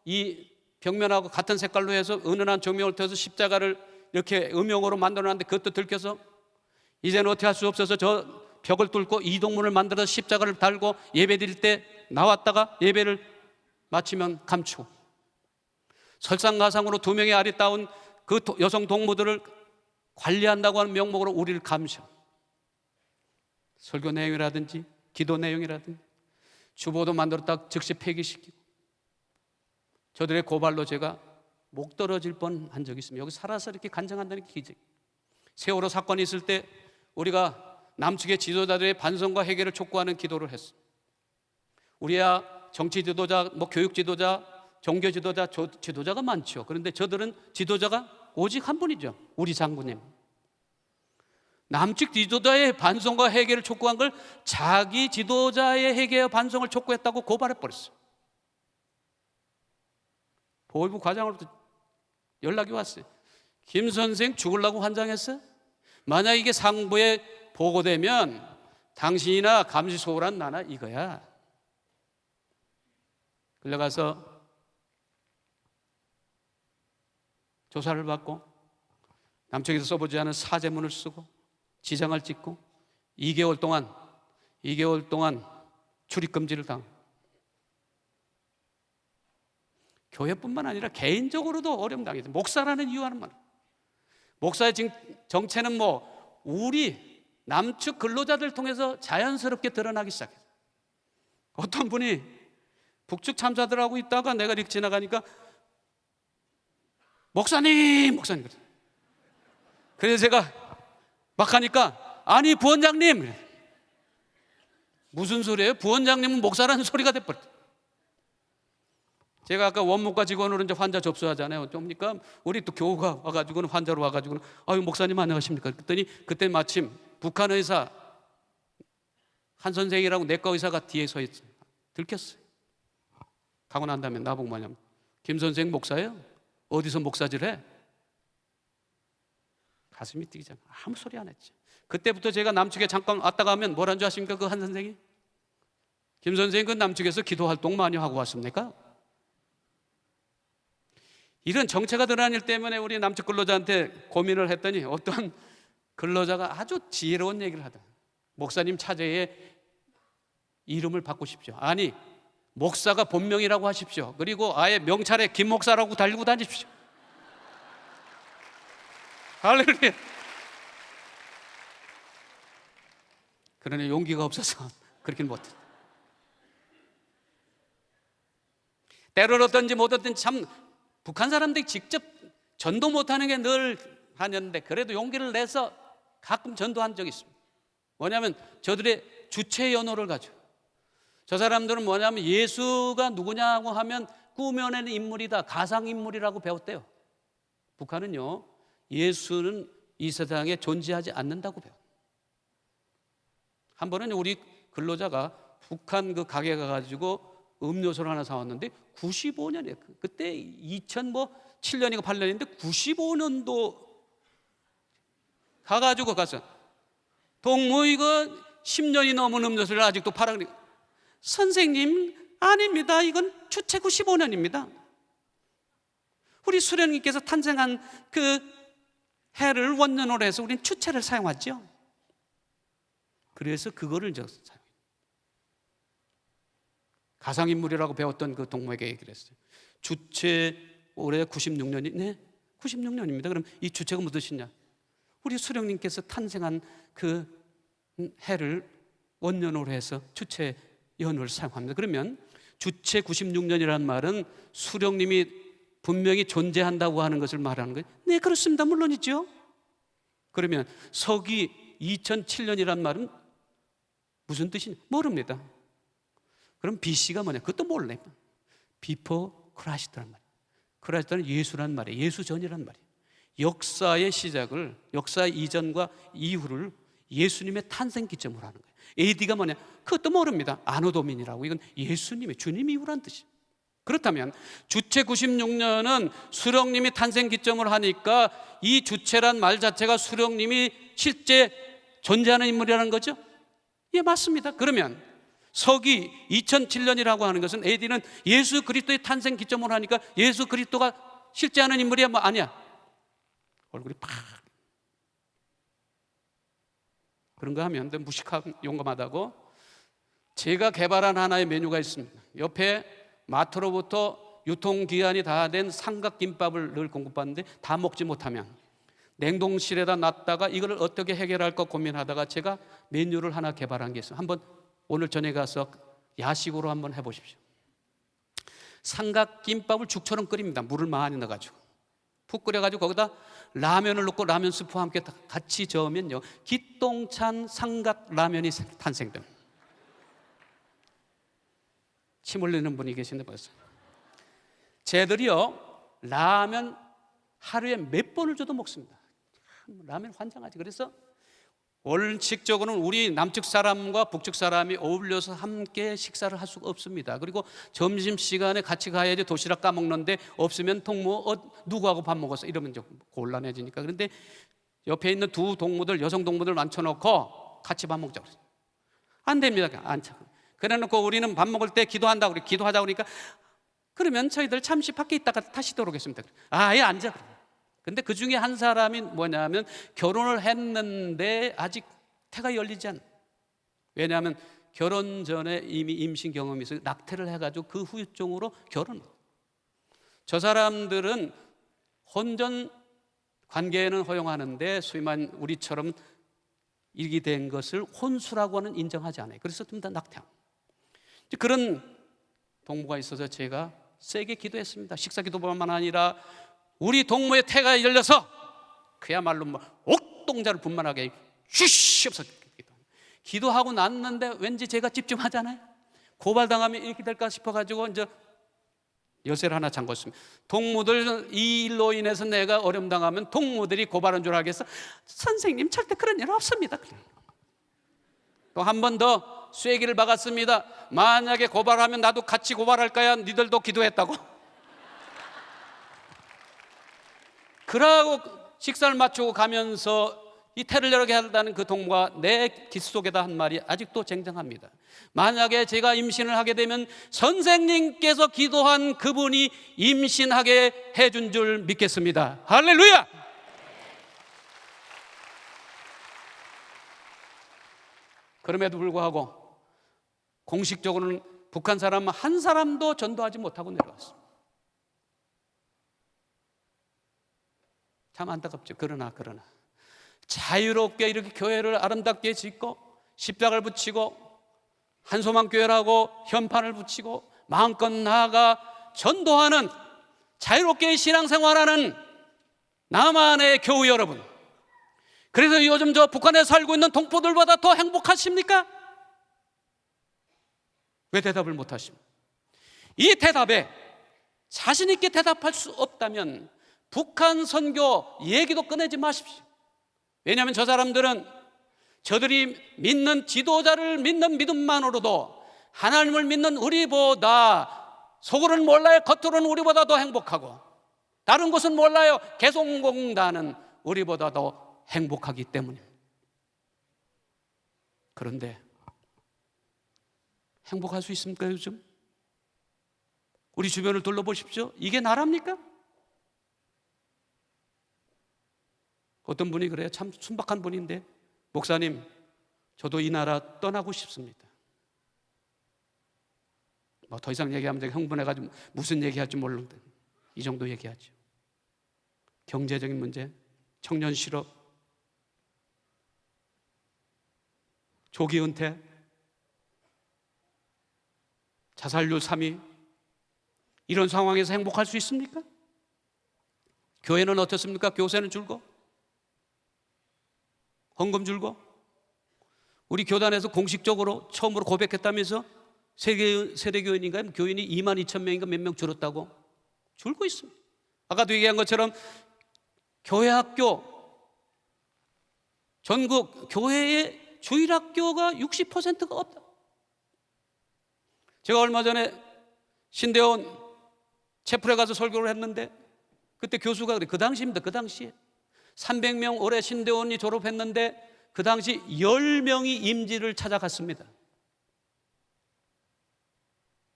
Speaker 1: 이 벽면하고 같은 색깔로 해서 은은한 조명을 켜서 십자가를 이렇게 음영으로 만들어놨는데 그것도 들켜서 이제는 어떻게 할 수 없어서 저 벽을 뚫고 이동문을 만들어서 십자가를 달고 예배 드릴 때 나왔다가 예배를 마치면 감추고 설상가상으로 2명의 아리따운 그 여성 동무들을 관리한다고 하는 명목으로 우리를 감셔. 설교 내용이라든지 기도 내용이라든지 주보도 만들었다 즉시 폐기시키고 저들의 고발로 제가 목 떨어질 뻔한 적이 있습니다. 여기 살아서 이렇게 간증한다는 게 기적. 세월호 사건이 있을 때 우리가 남측의 지도자들의 반성과 해결을 촉구하는 기도를 했습니다. 우리야 정치 지도자, 교육 지도자, 종교 지도자, 지도자가 많죠. 그런데 저들은 지도자가 오직 한 분이죠. 우리 장군님. 남측 지도자의 반성과 해결을 촉구한 걸 자기 지도자의 해결과 반성을 촉구했다고 고발해버렸어요. 보훈부 과장으로부터 연락이 왔어요. 김 선생 죽으려고 환장했어요? 만약 이게 상부에 보고되면 당신이나 감시소란 나나 이거야. 끌려가서 조사를 받고 남쪽에서 써보지 않은 사제문을 쓰고 지장을 찍고 2개월 동안 출입금지를 당합니다. 교회뿐만 아니라 개인적으로도 어려움 당했어요. 목사라는 이유 하는 말. 목사의 정체는 우리 남측 근로자들 통해서 자연스럽게 드러나기 시작했어요. 어떤 분이 북측 참사들하고 있다가 내가 이렇게 지나가니까 목사님 그래서 제가 막 하니까 아니 부원장님, 무슨 소리예요? 부원장님은 목사라는 소리가 돼버렸어요. 제가 아까 원무과 직원으로 이제 환자 접수하잖아요. 그러니까 우리 또 교우가 와가지고는 환자로 와가지고는 아유 목사님 안녕하십니까? 그랬더니 그때 마침 북한 의사 한 선생이라고 내과 의사가 뒤에 서 있어요. 들켰어요. 가고 난 다음에 나보고 뭐냐면 김 선생 목사예요? 어디서 목사질 해? 가슴이 뛰기 전 아무 소리 안 했죠. 그때부터 제가 남측에 잠깐 왔다가 하면 뭐라는 줄 아십니까? 그 한 선생이, 김 선생님 그 남측에서 기도 활동 많이 하고 왔습니까? 이런 정체가 드러난 일 때문에 우리 남측 근로자한테 고민을 했더니 어떤 근로자가 아주 지혜로운 얘기를 하더라. 목사님 차제에 이름을 바꾸십시오. 아니, 목사가 본명이라고 하십시오. 그리고 아예 명찰에 김 목사라고 달고 다니십시오. 할렐루야. 그러나 용기가 없어서 그렇게는 못해. 때를 얻든지 못 얻든지 참 북한 사람들이 직접 전도 못하는 게 늘 하는데 그래도 용기를 내서 가끔 전도한 적이 있습니다. 뭐냐면 저들의 주체 연호를 가지고, 저 사람들은 뭐냐면 예수가 누구냐고 하면 꾸며내는 인물이다, 가상인물이라고 배웠대요. 북한은요, 예수는 이 세상에 존재하지 않는다고 배워요. 한 번은 우리 근로자가 북한 그 가게 가가지고 음료수를 하나 사왔는데 95년이에요. 그때 2007년인가 8년인데 95년도 가가지고 가서 동무 이거 10년이 넘은 음료수를 아직도 팔아그래. 선생님, 아닙니다. 이건 주체 95년입니다. 우리 수령님께서 탄생한 그 해를 원년으로 해서 우리는 주체를 사용하죠. 그래서 그거를 이제 사용해요. 가상인물이라고 배웠던 그 동무에게 얘기를 했어요. 주체 올해 96년이, 네, 96년입니다. 그럼 이 주체가 무슨 뜻이냐? 우리 수령님께서 탄생한 그 해를 원년으로 해서 주체 연을 사용합니다. 그러면 주체 96년이라는 말은 수령님이 분명히 존재한다고 하는 것을 말하는 거예요. 네, 그렇습니다. 물론이죠. 그러면 서기 2007년이라는 말은 무슨 뜻이냐? 모릅니다. 그럼 BC가 뭐냐? 그것도 몰라요. Before Christ라는 말이에요. 크라이스트는 예수란 말이에요. 예수 전이란 말이에요. 역사의 시작을, 역사 이전과 이후를 예수님의 탄생 기점으로 하는 거예요. AD가 뭐냐? 그것도 모릅니다. 아노도민이라고. 이건 예수님의, 주님 이후란 뜻이에요. 그렇다면 주체 96년은 수령님이 탄생 기점을 하니까 이 주체란 말 자체가 수령님이 실제 존재하는 인물이라는 거죠? 예, 맞습니다. 그러면 서기 2007년이라고 하는 것은 AD는 예수 그리스도의 탄생 기점으로 하니까 예수 그리스도가 실제 하는 인물이야? 뭐 아니야. 얼굴이 팍. 그런가 하면 무식하고 용감하다고 제가 개발한 하나의 메뉴가 있습니다. 옆에 마트로부터 유통기한이 다 된 삼각김밥을 늘 공급받는데 다 먹지 못하면 냉동실에다 놨다가 이걸 어떻게 해결할까 고민하다가 제가 메뉴를 하나 개발한 게 있어요. 한번 오늘 저녁에 가서 야식으로 한번 해보십시오. 삼각김밥을 죽처럼 끓입니다. 물을 많이 넣어가지고 푹 끓여가지고 거기다 라면을 넣고 라면 스프와 함께 같이 저으면요, 기똥찬 삼각라면이 탄생됩니다. 침 흘리는 분이 계신데 벌써. 쟤들이요, 라면 하루에 몇 번을 줘도 먹습니다. 라면 환장하지. 그래서 원칙적으로는 우리 남측 사람과 북측 사람이 어울려서 함께 식사를 할 수가 없습니다. 그리고 점심시간에 같이 가야지 도시락 까먹는데 없으면 동무 누구하고 밥 먹었어? 이러면 좀 곤란해지니까. 그런데 옆에 있는 두 동무들, 여성 동무들 앉혀놓고 같이 밥 먹자고 그랬어요. 안 됩니다. 앉혀. 그래놓고 우리는 밥 먹을 때 기도한다고 그래. 기도하자고 그러니까 그러면 저희들 잠시 밖에 있다가 다시 들어오겠습니다. 아예 앉아. 근데 그 중에 한 사람이 뭐냐면 결혼을 했는데 아직 태가 열리지 않아. 왜냐하면 결혼 전에 이미 임신 경험이 있어서 낙태를 해가지고 그 후유증으로 결혼을. 저 사람들은 혼전 관계는 허용하는데 소위 말하는 우리처럼 일이 된 것을 혼수라고는 인정하지 않아요. 그래서 좀 더 낙태하고. 그런 동무가 있어서 제가 세게 기도했습니다. 식사 기도뿐만 아니라 우리 동무의 태가 열려서 그야말로 뭐 옥동자를 분만하게 슈시없어 기도하고 났는데 왠지 제가 집중하잖아요. 고발당하면 이렇게 될까 싶어가지고 이제 여세를 하나 잠궜습니다. 동무들 이 일로 인해서 내가 어려움 당하면 동무들이 고발한 줄 알겠어? 선생님 절대 그런 일 없습니다. 또 한 번 더 쐐기를 박았습니다. 만약에 고발하면 나도 같이 고발할 거야. 니들도 기도했다고. 그러고 식사를 마치고 가면서 이 태를 여러 개 한다는 그 동무가 내 귓 속에다 한 말이 아직도 쟁쟁합니다. 만약에 제가 임신을 하게 되면 선생님께서 기도한 그분이 임신하게 해준 줄 믿겠습니다. 할렐루야! 그럼에도 불구하고 공식적으로는 북한 사람 한 사람도 전도하지 못하고 내려왔습니다. 참 안타깝죠. 그러나 자유롭게 이렇게 교회를 아름답게 짓고 십자가를 붙이고 한소망 교회라고 현판을 붙이고 마음껏 나아가 전도하는 자유롭게 신앙생활하는 남한의 교우 여러분, 그래서 요즘 저 북한에 살고 있는 동포들보다 더 행복하십니까? 왜 대답을 못하십니까? 이 대답에 자신 있게 대답할 수 없다면 북한 선교 얘기도 꺼내지 마십시오. 왜냐하면 저 사람들은 저들이 믿는 지도자를 믿는 믿음만으로도 하나님을 믿는 우리보다, 속으로는 몰라요, 겉으로는 우리보다 더 행복하고, 다른 곳은 몰라요, 개성공단은 우리보다 더 행복하기 때문입니다. 그런데 행복할 수 있습니까? 요즘 우리 주변을 둘러보십시오. 이게 나랍니까? 어떤 분이 그래요. 참 순박한 분인데, 목사님, 저도 이 나라 떠나고 싶습니다. 뭐 더 이상 얘기하면 제가 흥분해가지고 무슨 얘기할지 모르는데 이 정도 얘기하죠. 경제적인 문제, 청년 실업, 조기 은퇴, 자살률 3위, 이런 상황에서 행복할 수 있습니까? 교회는 어떻습니까? 교세는 줄고 헌금 줄고, 우리 교단에서 공식적으로 처음으로 고백했다면서 세대교인인가요? 교인이 22,000명인가 몇 명 줄었다고 줄고 있습니다. 아까도 얘기한 것처럼 교회 학교, 전국 교회의 주일학교가 60%가 없다. 제가 얼마 전에 신대원 채플에 가서 설교를 했는데, 그때 교수가 그래, 그 당시입니다. 그 당시에 300명 올해 신대원이 졸업했는데 그 당시 10명이 임지를 찾아갔습니다.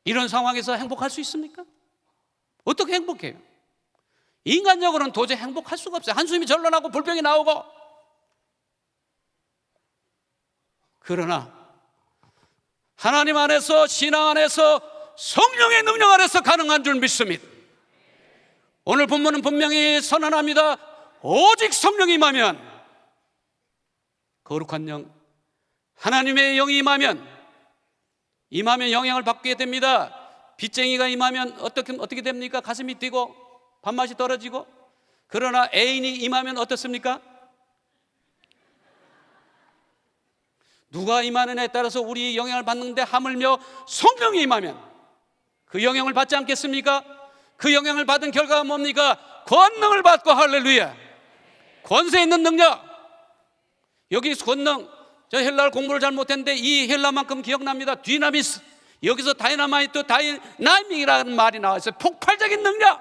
Speaker 1: 이런 상황에서 행복할 수 있습니까? 어떻게 행복해요? 인간적으로는 도저히 행복할 수가 없어요. 한숨이 절로나고 불병이 나오고. 그러나 하나님 안에서, 신앙 안에서, 성령의 능력 안에서 가능한 줄 믿습니다. 오늘 본문은 분명히 선언합니다. 오직 성령이 임하면, 거룩한 영, 하나님의 영이 임하면 영향을 받게 됩니다. 빚쟁이가 임하면 어떻게 됩니까? 가슴이 뛰고 밥맛이 떨어지고. 그러나 애인이 임하면 어떻습니까? 누가 임하느냐에 따라서 우리 영향을 받는데, 하물며 성령이 임하면 그 영향을 받지 않겠습니까? 그 영향을 받은 결과가 뭡니까? 권능을 받고. 할렐루야. 권세 있는 능력. 여기 권능, 저 헬라어 공부를 잘못했는데 이 헬라만큼 기억납니다. 디나미스. 여기서 다이나마이트, 다이나믹이라는 말이 나와있어요. 폭발적인 능력.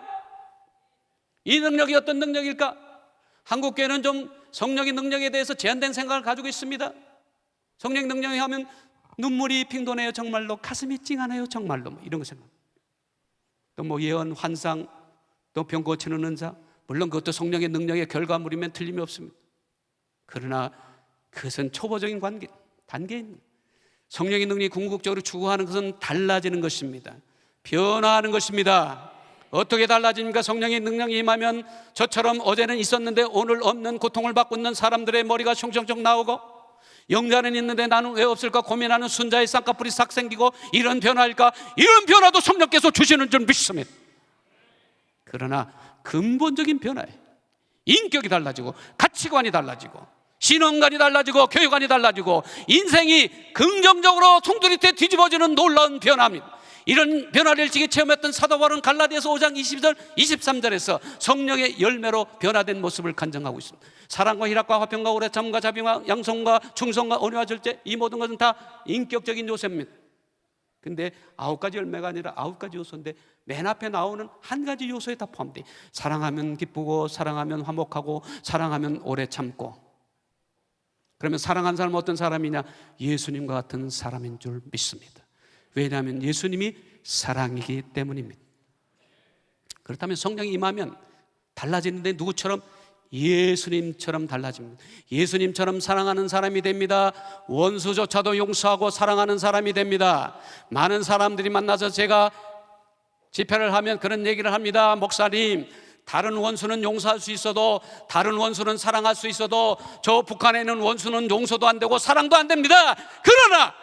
Speaker 1: 이 능력이 어떤 능력일까? 한국교회는 좀 성령의 능력에 대해서 제한된 생각을 가지고 있습니다. 성령 능력이 하면 눈물이 핑도네요, 정말로. 가슴이 찡하네요, 정말로. 뭐 이런 거 생각. 또 뭐 예언, 환상, 또 병 고치는 은사, 물론 그것도 성령의 능력의 결과물이면 틀림이 없습니다. 그러나 그것은 초보적인 단계입니다. 성령의 능력이 궁극적으로 추구하는 것은 달라지는 것입니다. 변화하는 것입니다. 어떻게 달라집니까? 성령의 능력이 임하면 저처럼 어제는 있었는데 오늘 없는 고통을 받고 있는 사람들의 머리가 숑숑숑 나오고, 영자는 있는데 나는 왜 없을까 고민하는 순자의 쌍꺼풀이 싹 생기고, 이런 변화일까? 이런 변화도 성령께서 주시는 줄 믿습니다. 그러나 근본적인 변화에 인격이 달라지고, 가치관이 달라지고, 신앙관이 달라지고, 교육관이 달라지고, 인생이 긍정적으로 송두리째 뒤집어지는 놀라운 변화입니다. 이런 변화를 일찍이 체험했던 사도 바울은 갈라디아서 5장 20절 23절에서 성령의 열매로 변화된 모습을 간증하고 있습니다. 사랑과 희락과 화평과 오래 참과 자비와 양성과 충성과 온유와 절제, 이 모든 것은 다 인격적인 요소입니다. 근데 9가지 열매가 아니라 9가지 요소인데 맨 앞에 나오는 한 가지 요소에 다 포함돼. 사랑하면 기쁘고, 사랑하면 화목하고, 사랑하면 오래 참고. 그러면 사랑하는 사람은 어떤 사람이냐? 예수님과 같은 사람인 줄 믿습니다. 왜냐하면 예수님이 사랑이기 때문입니다. 그렇다면 성령이 임하면 달라지는데 누구처럼? 예수님처럼 달라집니다. 예수님처럼 사랑하는 사람이 됩니다. 원수조차도 용서하고 사랑하는 사람이 됩니다. 많은 사람들이 만나서 제가 집회를 하면 그런 얘기를 합니다. 목사님, 다른 원수는 용서할 수 있어도, 다른 원수는 사랑할 수 있어도, 저 북한에 있는 원수는 용서도 안 되고 사랑도 안 됩니다. 그러나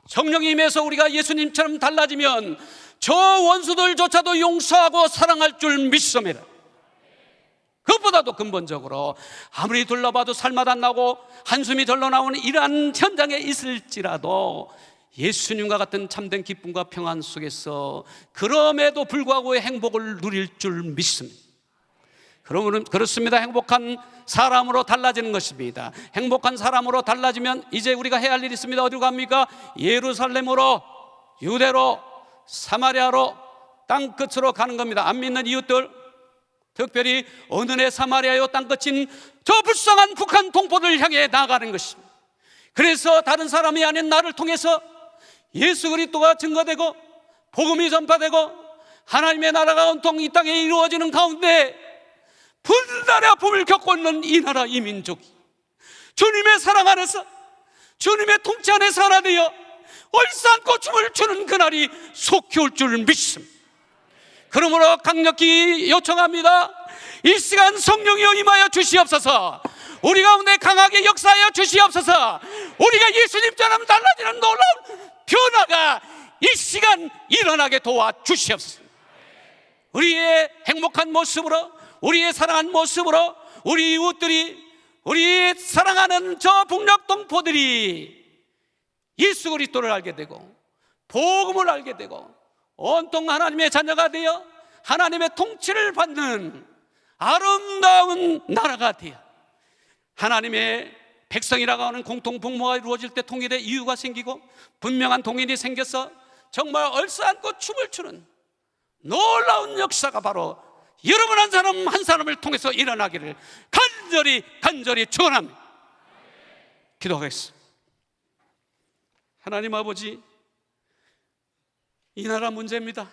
Speaker 1: 성령이 임해서 우리가 예수님처럼 달라지면 저 원수들조차도 용서하고 사랑할 줄 믿습니다. 그것보다도 근본적으로 아무리 둘러봐도 살맛 안 나고 한숨이 절로 나오는 이러한 현장에 있을지라도 예수님과 같은 참된 기쁨과 평안 속에서 그럼에도 불구하고 행복을 누릴 줄 믿습니다. 그러면 그렇습니다. 행복한 사람으로 달라지는 것입니다. 행복한 사람으로 달라지면 이제 우리가 해야 할 일이 있습니다. 어디로 갑니까? 예루살렘으로, 유대로, 사마리아로, 땅끝으로 가는 겁니다. 안 믿는 이웃들, 특별히 어느 내 사마리아요 땅끝인 저 불쌍한 북한 동포들 향해 나아가는 것입니다. 그래서 다른 사람이 아닌 나를 통해서 예수 그리스도가 증거되고 복음이 전파되고 하나님의 나라가 온통 이 땅에 이루어지는 가운데 분단의 아픔을 겪고 있는 이 나라 이 민족이 주님의 사랑 안에서, 주님의 통치 안에서 하나 되어 얼싸안고 춤을 추는 그날이 속히 올 줄 믿습니다. 그러므로 강력히 요청합니다. 이 시간 성령이여 임하여 주시옵소서. 우리 가운데 강하게 역사하여 주시옵소서. 우리가 예수님처럼 달라지는 놀라운 변화가 이 시간 일어나게 도와주시옵소서. 우리의 행복한 모습으로, 우리의 사랑한 모습으로 우리 이웃들이, 우리 사랑하는 저 북녘 동포들이 예수 그리스도를 알게 되고 복음을 알게 되고 온통 하나님의 자녀가 되어 하나님의 통치를 받는 아름다운 나라가 되어 하나님의 백성이라고 하는 공통 분모가 이루어질 때 통일의 이유가 생기고 분명한 동일이 생겨서 정말 얼싸안고 춤을 추는 놀라운 역사가 바로 여러분 한 사람 한 사람을 통해서 일어나기를 간절히 축원합니다. 기도하겠습니다. 하나님 아버지, 이 나라 문제입니다.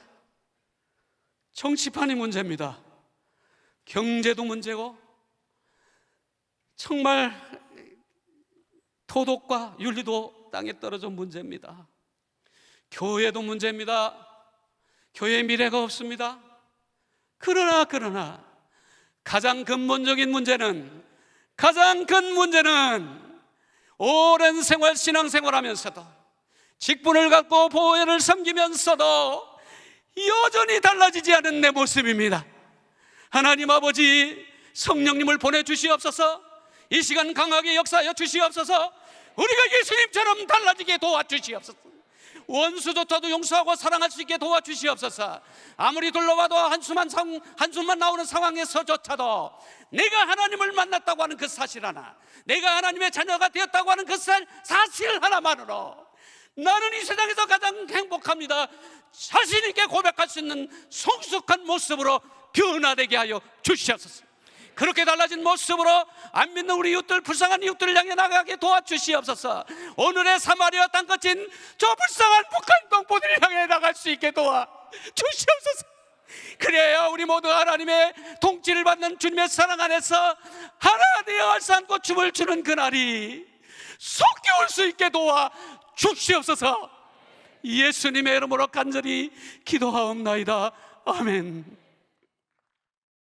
Speaker 1: 정치판이 문제입니다. 경제도 문제고 정말 도덕과 윤리도 땅에 떨어져 문제입니다. 교회도 문제입니다. 교회의 미래가 없습니다. 그러나 가장 근본적인 문제는 오랜 생활, 신앙생활하면서도 직분을 갖고 보혜를 섬기면서도 여전히 달라지지 않은 내 모습입니다. 하나님 아버지, 성령님을 보내주시옵소서. 이 시간 강하게 역사하여 주시옵소서. 우리가 예수님처럼 달라지게 도와주시옵소서. 원수조차도 용서하고 사랑할 수 있게 도와주시옵소서. 아무리 둘러봐도 한숨만 나오는 상황에서조차도 내가 하나님을 만났다고 하는 그 사실 하나, 내가 하나님의 자녀가 되었다고 하는 그 사실 하나만으로 나는 이 세상에서 가장 행복합니다, 자신 있게 고백할 수 있는 성숙한 모습으로 변화되게 하여 주시옵소서. 그렇게 달라진 모습으로 안 믿는 우리 이웃들, 불쌍한 이웃들을 향해 나가게 도와주시옵소서. 오늘의 사마리아 땅끝인 저 불쌍한 북한 동포들을 향해 나갈 수 있게 도와주시옵소서. 그래야 우리 모두 하나님의 통치를 받는 주님의 사랑 안에서 하나 되어 얼싸안고 춤을 추는 그날이 속히 올 수 있게 도와주시옵소서. 예수님의 이름으로 간절히 기도하옵나이다. 아멘.